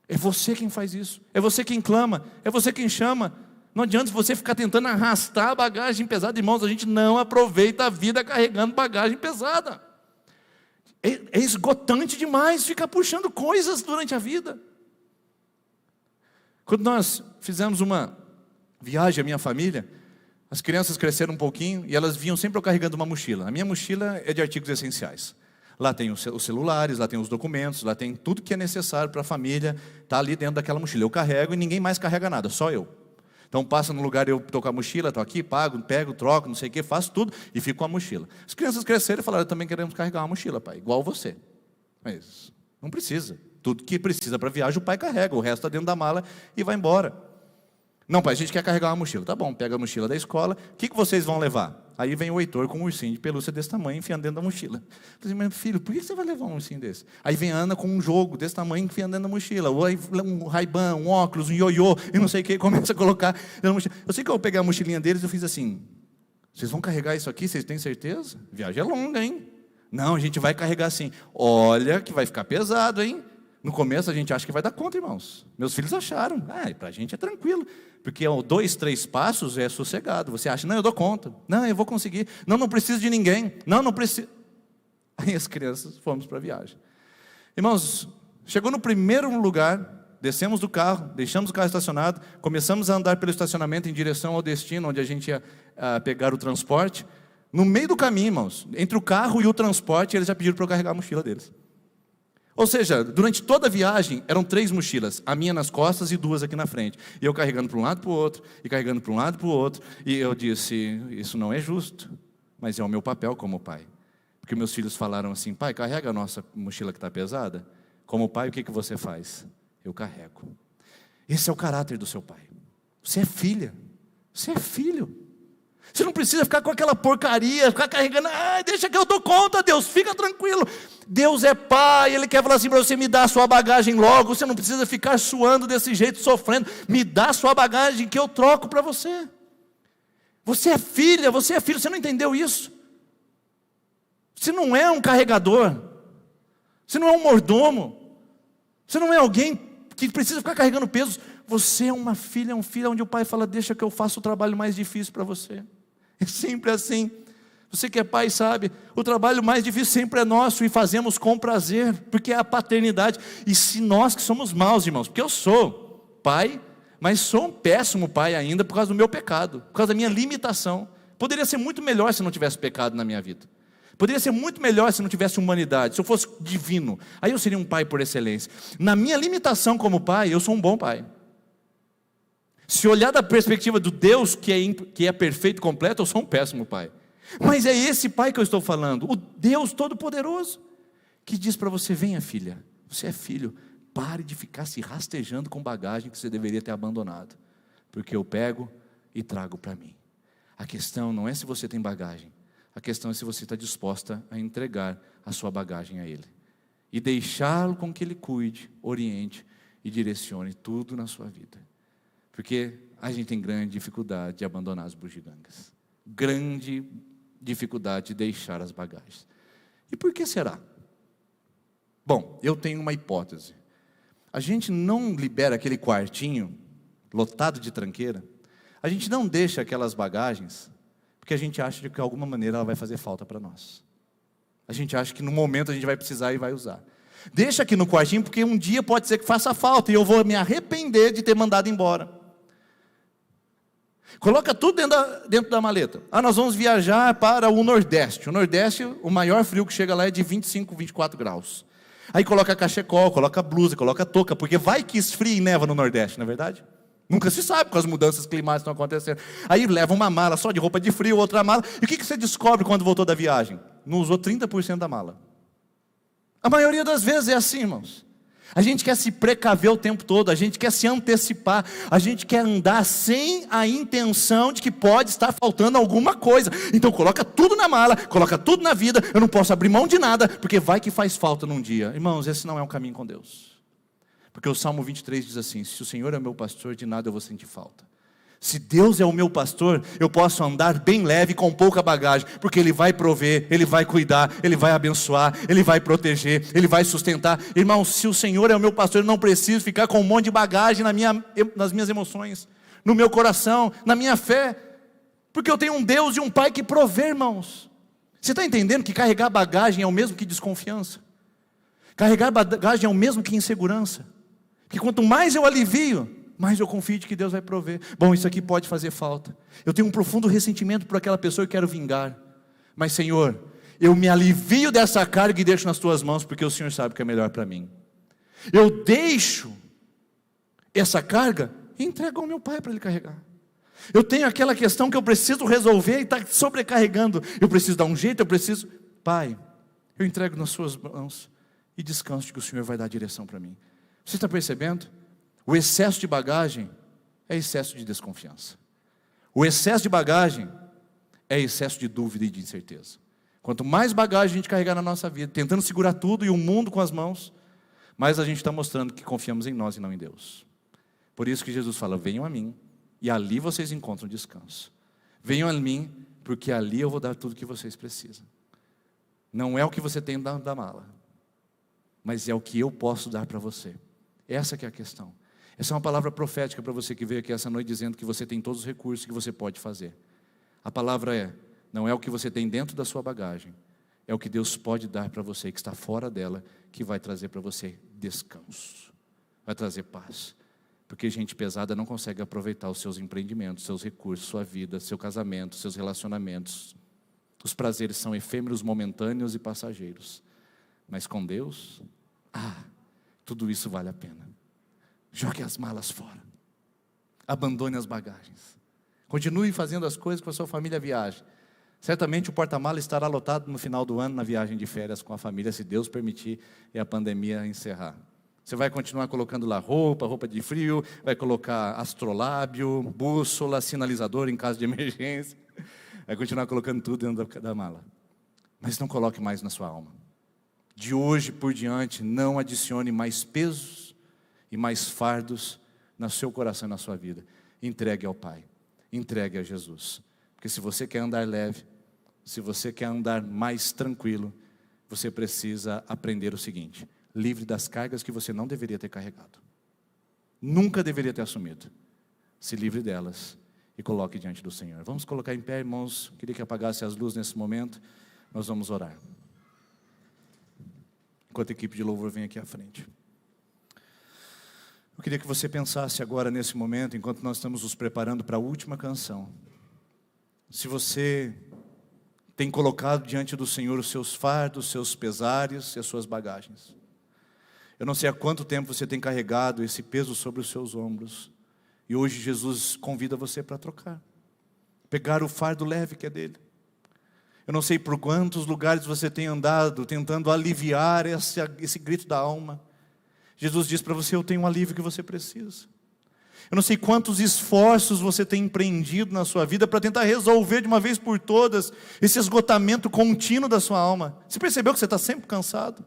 É você quem faz isso, é você quem clama, é você quem chama. Não adianta você ficar tentando arrastar a bagagem pesada. Irmãos, a gente não aproveita a vida carregando bagagem pesada. É esgotante demais ficar puxando coisas durante a vida. Quando nós fizemos uma viagem, a minha família, as crianças cresceram um pouquinho e elas vinham sempre eu carregando uma mochila. A minha mochila é de artigos essenciais. Lá tem os celulares, lá tem os documentos, lá tem tudo que é necessário para a família, está ali dentro daquela mochila. Eu carrego e ninguém mais carrega nada, só eu. Então passa no lugar, eu estou com a mochila, estou aqui, pago, pego, troco, não sei o que, faço tudo e fico com a mochila. As crianças cresceram e falaram, também queremos carregar uma mochila, pai, igual você. Mas não precisa. Tudo que precisa para viagem o pai carrega, o resto está dentro da mala e vai embora. Não, pai, a gente quer carregar uma mochila. Tá bom, pega a mochila da escola, o que vocês vão levar? Aí vem o Heitor com um ursinho de pelúcia desse tamanho, enfiando dentro da mochila. Eu falei, mas filho, por que você vai levar um ursinho desse? Aí vem a Ana com um jogo desse tamanho, enfiando dentro da mochila. Um Ray-Ban, um óculos, um ioiô, e não sei o que, começa a colocar dentro da mochila. Eu sei que eu peguei a mochilinha deles e eu fiz assim, vocês vão carregar isso aqui, vocês têm certeza? A viagem é longa, hein? Não, a gente vai carregar assim. Olha que vai ficar pesado, hein? No começo a gente acha que vai dar conta, irmãos. Meus filhos acharam. Para a gente é tranquilo. Porque 2, 3 passos é sossegado. Você acha, não, eu dou conta. Não, eu vou conseguir. Não, não preciso de ninguém. Não, não preciso. Aí as crianças fomos para a viagem. Irmãos, chegou no primeiro lugar, descemos do carro, deixamos o carro estacionado, começamos a andar pelo estacionamento em direção ao destino, onde a gente ia pegar o transporte. No meio do caminho, irmãos, entre o carro e o transporte, eles já pediram para eu carregar a mochila deles. Ou seja, durante toda a viagem, eram 3 mochilas, a minha nas costas e 2 aqui na frente. E eu carregando para um lado e para o outro, e carregando para um lado e para o outro. E eu disse, isso não é justo, mas é o meu papel como pai. Porque meus filhos falaram assim, pai, carrega a nossa mochila que está pesada. Como pai, o que você faz? Eu carrego. Esse é o caráter do seu pai. Você é filha, você é filho. Você não precisa ficar com aquela porcaria, ficar carregando, deixa que eu dou conta, Deus, fica tranquilo. Deus é pai, Ele quer falar assim para você, me dá a sua bagagem logo, você não precisa ficar suando desse jeito, sofrendo, me dá a sua bagagem que eu troco para você. Você é filha, você é filho, você não entendeu isso? Você não é um carregador, você não é um mordomo, você não é alguém que precisa ficar carregando pesos, você é uma filha, um filho onde o pai fala, deixa que eu faça o trabalho mais difícil para você. É sempre assim. Você que é pai sabe, o trabalho mais difícil sempre é nosso e fazemos com prazer, porque é a paternidade. E se nós que somos maus, irmãos, porque eu sou pai, mas sou um péssimo pai ainda por causa do meu pecado, por causa da minha limitação. Poderia ser muito melhor se não tivesse pecado na minha vida. Poderia ser muito melhor se não tivesse humanidade, se eu fosse divino. Aí eu seria um pai por excelência. Na minha limitação como pai, eu sou um bom pai. Se olhar da perspectiva do Deus que é perfeito e completo, eu sou um péssimo pai. Mas é esse pai que eu estou falando, o Deus Todo-Poderoso, que diz para você, venha filha, você é filho, pare de ficar se rastejando com bagagem que você deveria ter abandonado, porque eu pego e trago para mim. A questão não é se você tem bagagem, a questão é se você está disposta a entregar a sua bagagem a Ele, e deixá-lo com que Ele cuide, oriente e direcione tudo na sua vida. Porque a gente tem grande dificuldade de abandonar as bugigangas. Grande dificuldade de deixar as bagagens. E por que será? Bom, eu tenho uma hipótese. A gente não libera aquele quartinho lotado de tranqueira. A gente não deixa aquelas bagagens porque a gente acha que de alguma maneira ela vai fazer falta para nós. A gente acha que no momento a gente vai precisar e vai usar. Deixa aqui no quartinho porque um dia pode ser que faça falta e eu vou me arrepender de ter mandado embora. Coloca tudo dentro da maleta. Nós vamos viajar para o Nordeste. O Nordeste, o maior frio que chega lá é de 25, 24 graus. Aí coloca cachecol, coloca blusa, coloca touca, porque vai que esfria e neva no Nordeste, não é verdade? Nunca se sabe com as mudanças climáticas que estão acontecendo. Aí leva uma mala só de roupa de frio, outra mala. E o que você descobre quando voltou da viagem? Não usou 30% da mala. A maioria das vezes é assim, irmãos. A gente quer se precaver o tempo todo, a gente quer se antecipar, a gente quer andar sem a intenção de que pode estar faltando alguma coisa. Então coloca tudo na mala, coloca tudo na vida, eu não posso abrir mão de nada, porque vai que faz falta num dia. Irmãos, esse não é um caminho com Deus. Porque o Salmo 23 diz assim, se o Senhor é meu pastor, de nada eu vou sentir falta. Se Deus é o meu pastor, eu posso andar bem leve com pouca bagagem, porque Ele vai prover, Ele vai cuidar, Ele vai abençoar, Ele vai proteger, Ele vai sustentar. Irmão, se o Senhor é o meu pastor, eu não preciso ficar com um monte de bagagem nas minhas emoções, no meu coração, na minha fé, porque eu tenho um Deus e um Pai que provê, irmãos. Você está entendendo que carregar bagagem é o mesmo que desconfiança? Carregar bagagem é o mesmo que insegurança? Que quanto mais eu alivio, mas eu confio de que Deus vai prover. Bom, isso aqui pode fazer falta. Eu tenho um profundo ressentimento por aquela pessoa e quero vingar. Mas Senhor, Eu me alivio dessa carga e deixo nas tuas mãos, porque o Senhor sabe o que é melhor para mim. Eu deixo essa carga e entrego ao meu pai para ele carregar. Eu tenho aquela questão que eu preciso resolver e está sobrecarregando. Eu preciso dar um jeito, Pai, eu entrego nas suas mãos e descanso de que o Senhor vai dar a direção para mim. Você está percebendo? O excesso de bagagem é excesso de desconfiança. O excesso de bagagem é excesso de dúvida e de incerteza. Quanto mais bagagem a gente carregar na nossa vida, tentando segurar tudo e o mundo com as mãos, mais a gente está mostrando que confiamos em nós e não em Deus. Por isso que Jesus fala, venham a mim, e ali vocês encontram descanso. Venham a mim, porque ali eu vou dar tudo o que vocês precisam. Não é o que você tem da mala, mas é o que eu posso dar para você. Essa que é a questão. Essa é uma palavra profética para você que veio aqui essa noite dizendo que você tem todos os recursos que você pode fazer. A palavra é, não é o que você tem dentro da sua bagagem, é o que Deus pode dar para você, que está fora dela, que vai trazer para você descanso, vai trazer paz. Porque gente pesada não consegue aproveitar os seus empreendimentos, seus recursos, sua vida, seu casamento, seus relacionamentos. Os prazeres são efêmeros, momentâneos e passageiros. Mas com Deus, tudo isso vale a pena. Jogue as malas fora. Abandone as bagagens. Continue fazendo as coisas que a sua família viaje. Certamente o porta-mala estará lotado no final do ano na viagem de férias com a família, se Deus permitir e a pandemia encerrar. Você vai continuar colocando lá roupa de frio, vai colocar astrolábio, bússola, sinalizador em caso de emergência. Vai continuar colocando tudo dentro da mala. Mas não coloque mais na sua alma. De hoje por diante, não adicione mais pesos e mais fardos no seu coração e na sua vida. Entregue ao Pai. Entregue a Jesus. Porque se você quer andar leve, se você quer andar mais tranquilo, você precisa aprender o seguinte: livre das cargas que você não deveria ter carregado, nunca deveria ter assumido. Se livre delas e coloque diante do Senhor. Vamos colocar em pé, irmãos. Queria que apagasse as luzes nesse momento. Nós vamos orar. Enquanto a equipe de louvor vem aqui à frente. Eu queria que você pensasse agora nesse momento, enquanto nós estamos nos preparando para a última canção. Se você tem colocado diante do Senhor os seus fardos, os seus pesares e as suas bagagens. Eu não sei há quanto tempo você tem carregado esse peso sobre os seus ombros. E hoje Jesus convida você para trocar. Pegar o fardo leve que é dele. Eu não sei por quantos lugares você tem andado, tentando aliviar esse grito da alma. Jesus diz para você, eu tenho um alívio que você precisa. Eu não sei quantos esforços você tem empreendido na sua vida para tentar resolver de uma vez por todas esse esgotamento contínuo da sua alma. Você percebeu que você está sempre cansado?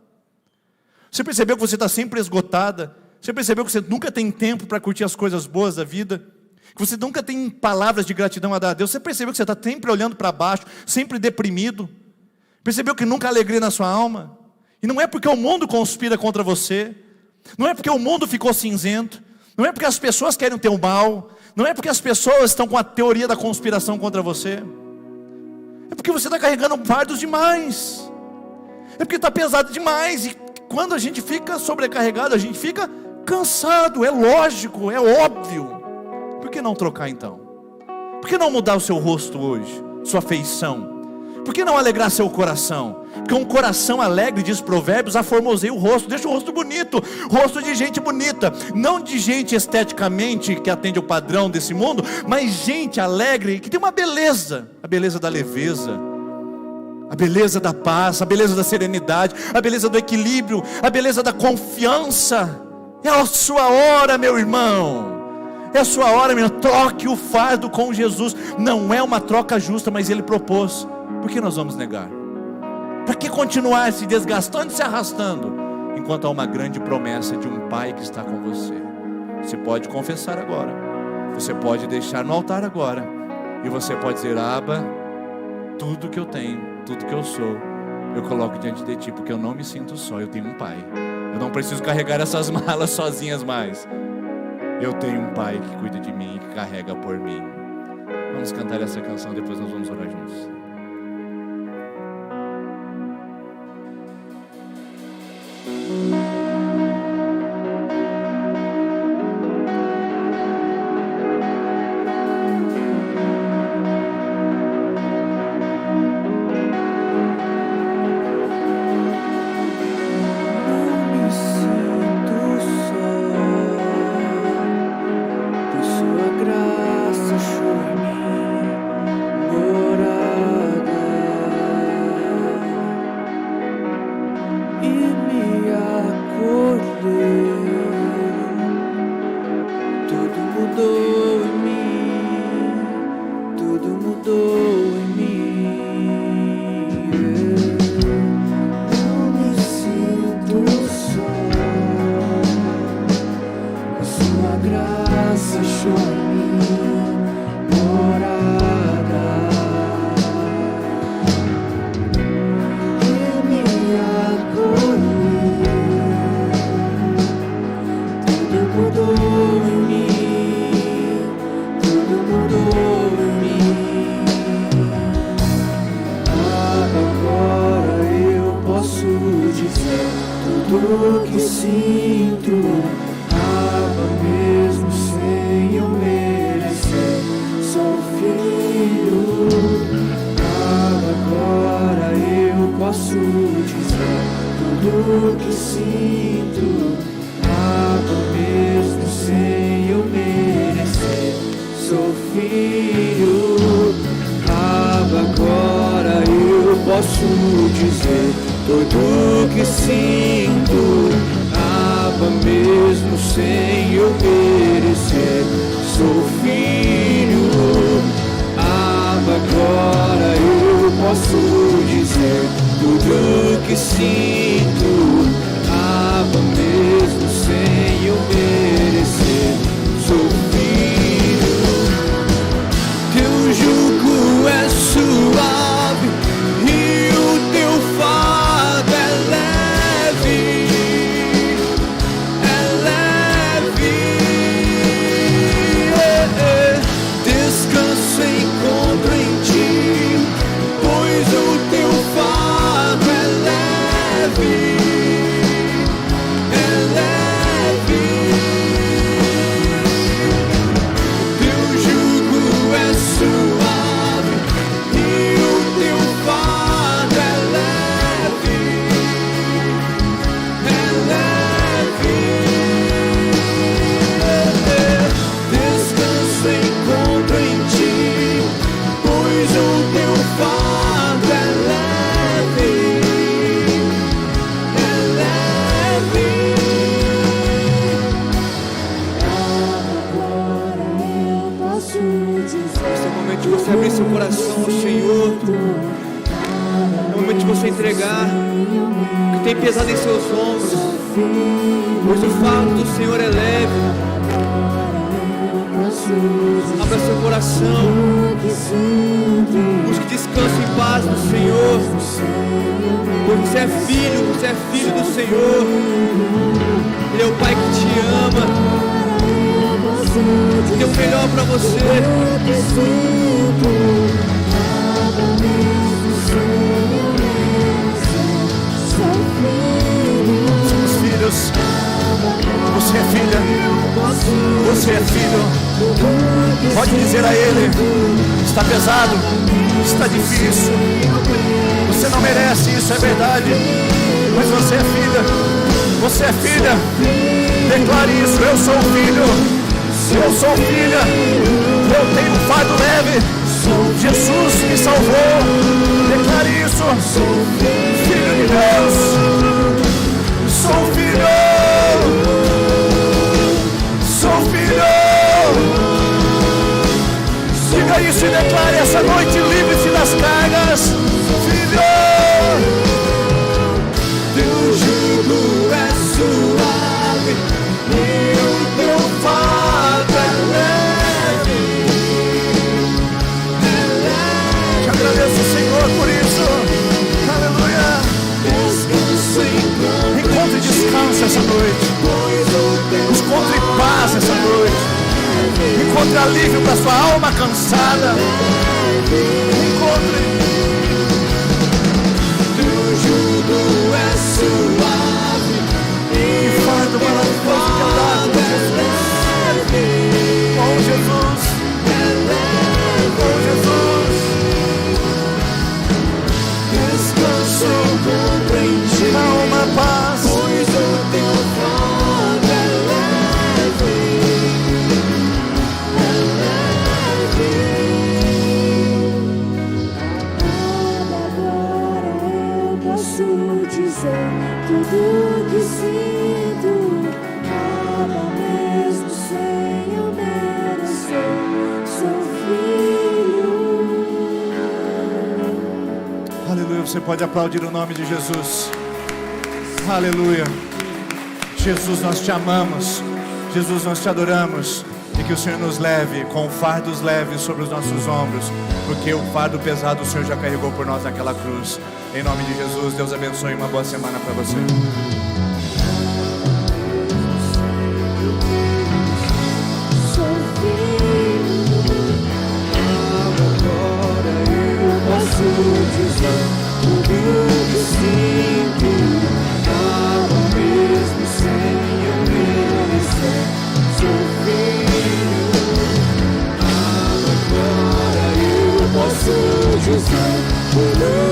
Você percebeu que você está sempre esgotada? Você percebeu que você nunca tem tempo para curtir as coisas boas da vida? Que você nunca tem palavras de gratidão a dar a Deus? Você percebeu que você está sempre olhando para baixo, sempre deprimido? Percebeu que nunca há alegria na sua alma? E não é porque o mundo conspira contra você, não é porque o mundo ficou cinzento, não é porque as pessoas querem o teu mal, não é porque as pessoas estão com a teoria da conspiração contra você, é porque você está carregando fardos demais, é porque está pesado demais, e quando a gente fica sobrecarregado, a gente fica cansado, é lógico, é óbvio. Por que não trocar então? Por que não mudar o seu rosto hoje, sua feição? Por que não alegrar seu coração? Porque um coração alegre, diz Provérbios, aformoseia o rosto, deixa o rosto bonito, rosto de gente bonita, não de gente esteticamente que atende ao padrão desse mundo, mas gente alegre, que tem uma beleza, a beleza da leveza, a beleza da paz, a beleza da serenidade, a beleza do equilíbrio, a beleza da confiança. É a sua hora, meu irmão. É a sua hora, meu irmão. Troque o fardo com Jesus. Não é uma troca justa, mas Ele propôs. Por que nós vamos negar? Para que continuar se desgastando e se arrastando, enquanto há uma grande promessa de um Pai que está com você? Você pode confessar agora, você pode deixar no altar agora, e você pode dizer: Abba, tudo que eu tenho, tudo que eu sou, eu coloco diante de Ti, porque eu não me sinto só, eu tenho um Pai. Eu não preciso carregar essas malas sozinhas mais. Eu tenho um Pai que cuida de mim, que carrega por mim. Vamos cantar essa canção, depois nós vamos orar juntos. se achou em mim morada. Ele me acolheu, tudo mudou em mim, tudo mudou em mim. Agora eu posso dizer tudo que sinto. Mesmo sem eu merecer, sou filho. Agora eu posso dizer tudo que sinto. Mesmo sem eu merecer, sou filho. Agora eu posso dizer tudo que sinto. Mesmo sem eu merecer, sou filho. Agora eu posso dizer tudo que sinto. Mesmo sem eu merecer, sou filho. Teu jugo é suave e o teu fardo é leve. Você abrir seu coração ao Senhor. É o momento de você entregar o que tem pesado em seus ombros, pois o fardo do Senhor é leve. Abra seu coração, busque descanso e paz no Senhor, pois você é filho do Senhor. Ele é o Pai que te ama, deu o melhor para você. Somos filhos. Você é filha. Você é filho. Pode dizer a Ele: está pesado, está difícil, você não merece isso, é verdade, mas você é filha. Você é filha. Declare isso: eu sou filho. Eu sou filha, eu tenho um fardo leve, Jesus me salvou. Declare isso: filho de Deus, sou filho, sou filho. Diga isso e declare essa noite: livre-se das cargas, filho. Teu jugo é suave e o teu fardo é leve. Te agradeço, Senhor, por isso. Aleluia. Encontre descanso essa noite. Encontre paz essa noite. Encontre alívio para sua alma cansada. Encontre. Teu jugo é suave e o fardo maravilhoso que é dado por Jesus. Oh Jesus, oh Jesus, descanso compreende, calma, paz, pois o teu fardo é leve, Agora eu posso dizer tudo que sinto. Mesmo sem eu merecer, sou filho. aleluia. Você pode aplaudir o nome de Jesus. Aleluia. Jesus, nós te amamos. Jesus, nós te adoramos. E que o Senhor nos leve com fardos leves sobre os nossos ombros, porque o fardo pesado o Senhor já carregou por nós naquela cruz. Em nome de Jesus, Deus abençoe e uma boa semana para você. Dizer tudo que sinto, acaba mesmo sem eu merecer. Sou filho, agora eu posso dizer tudo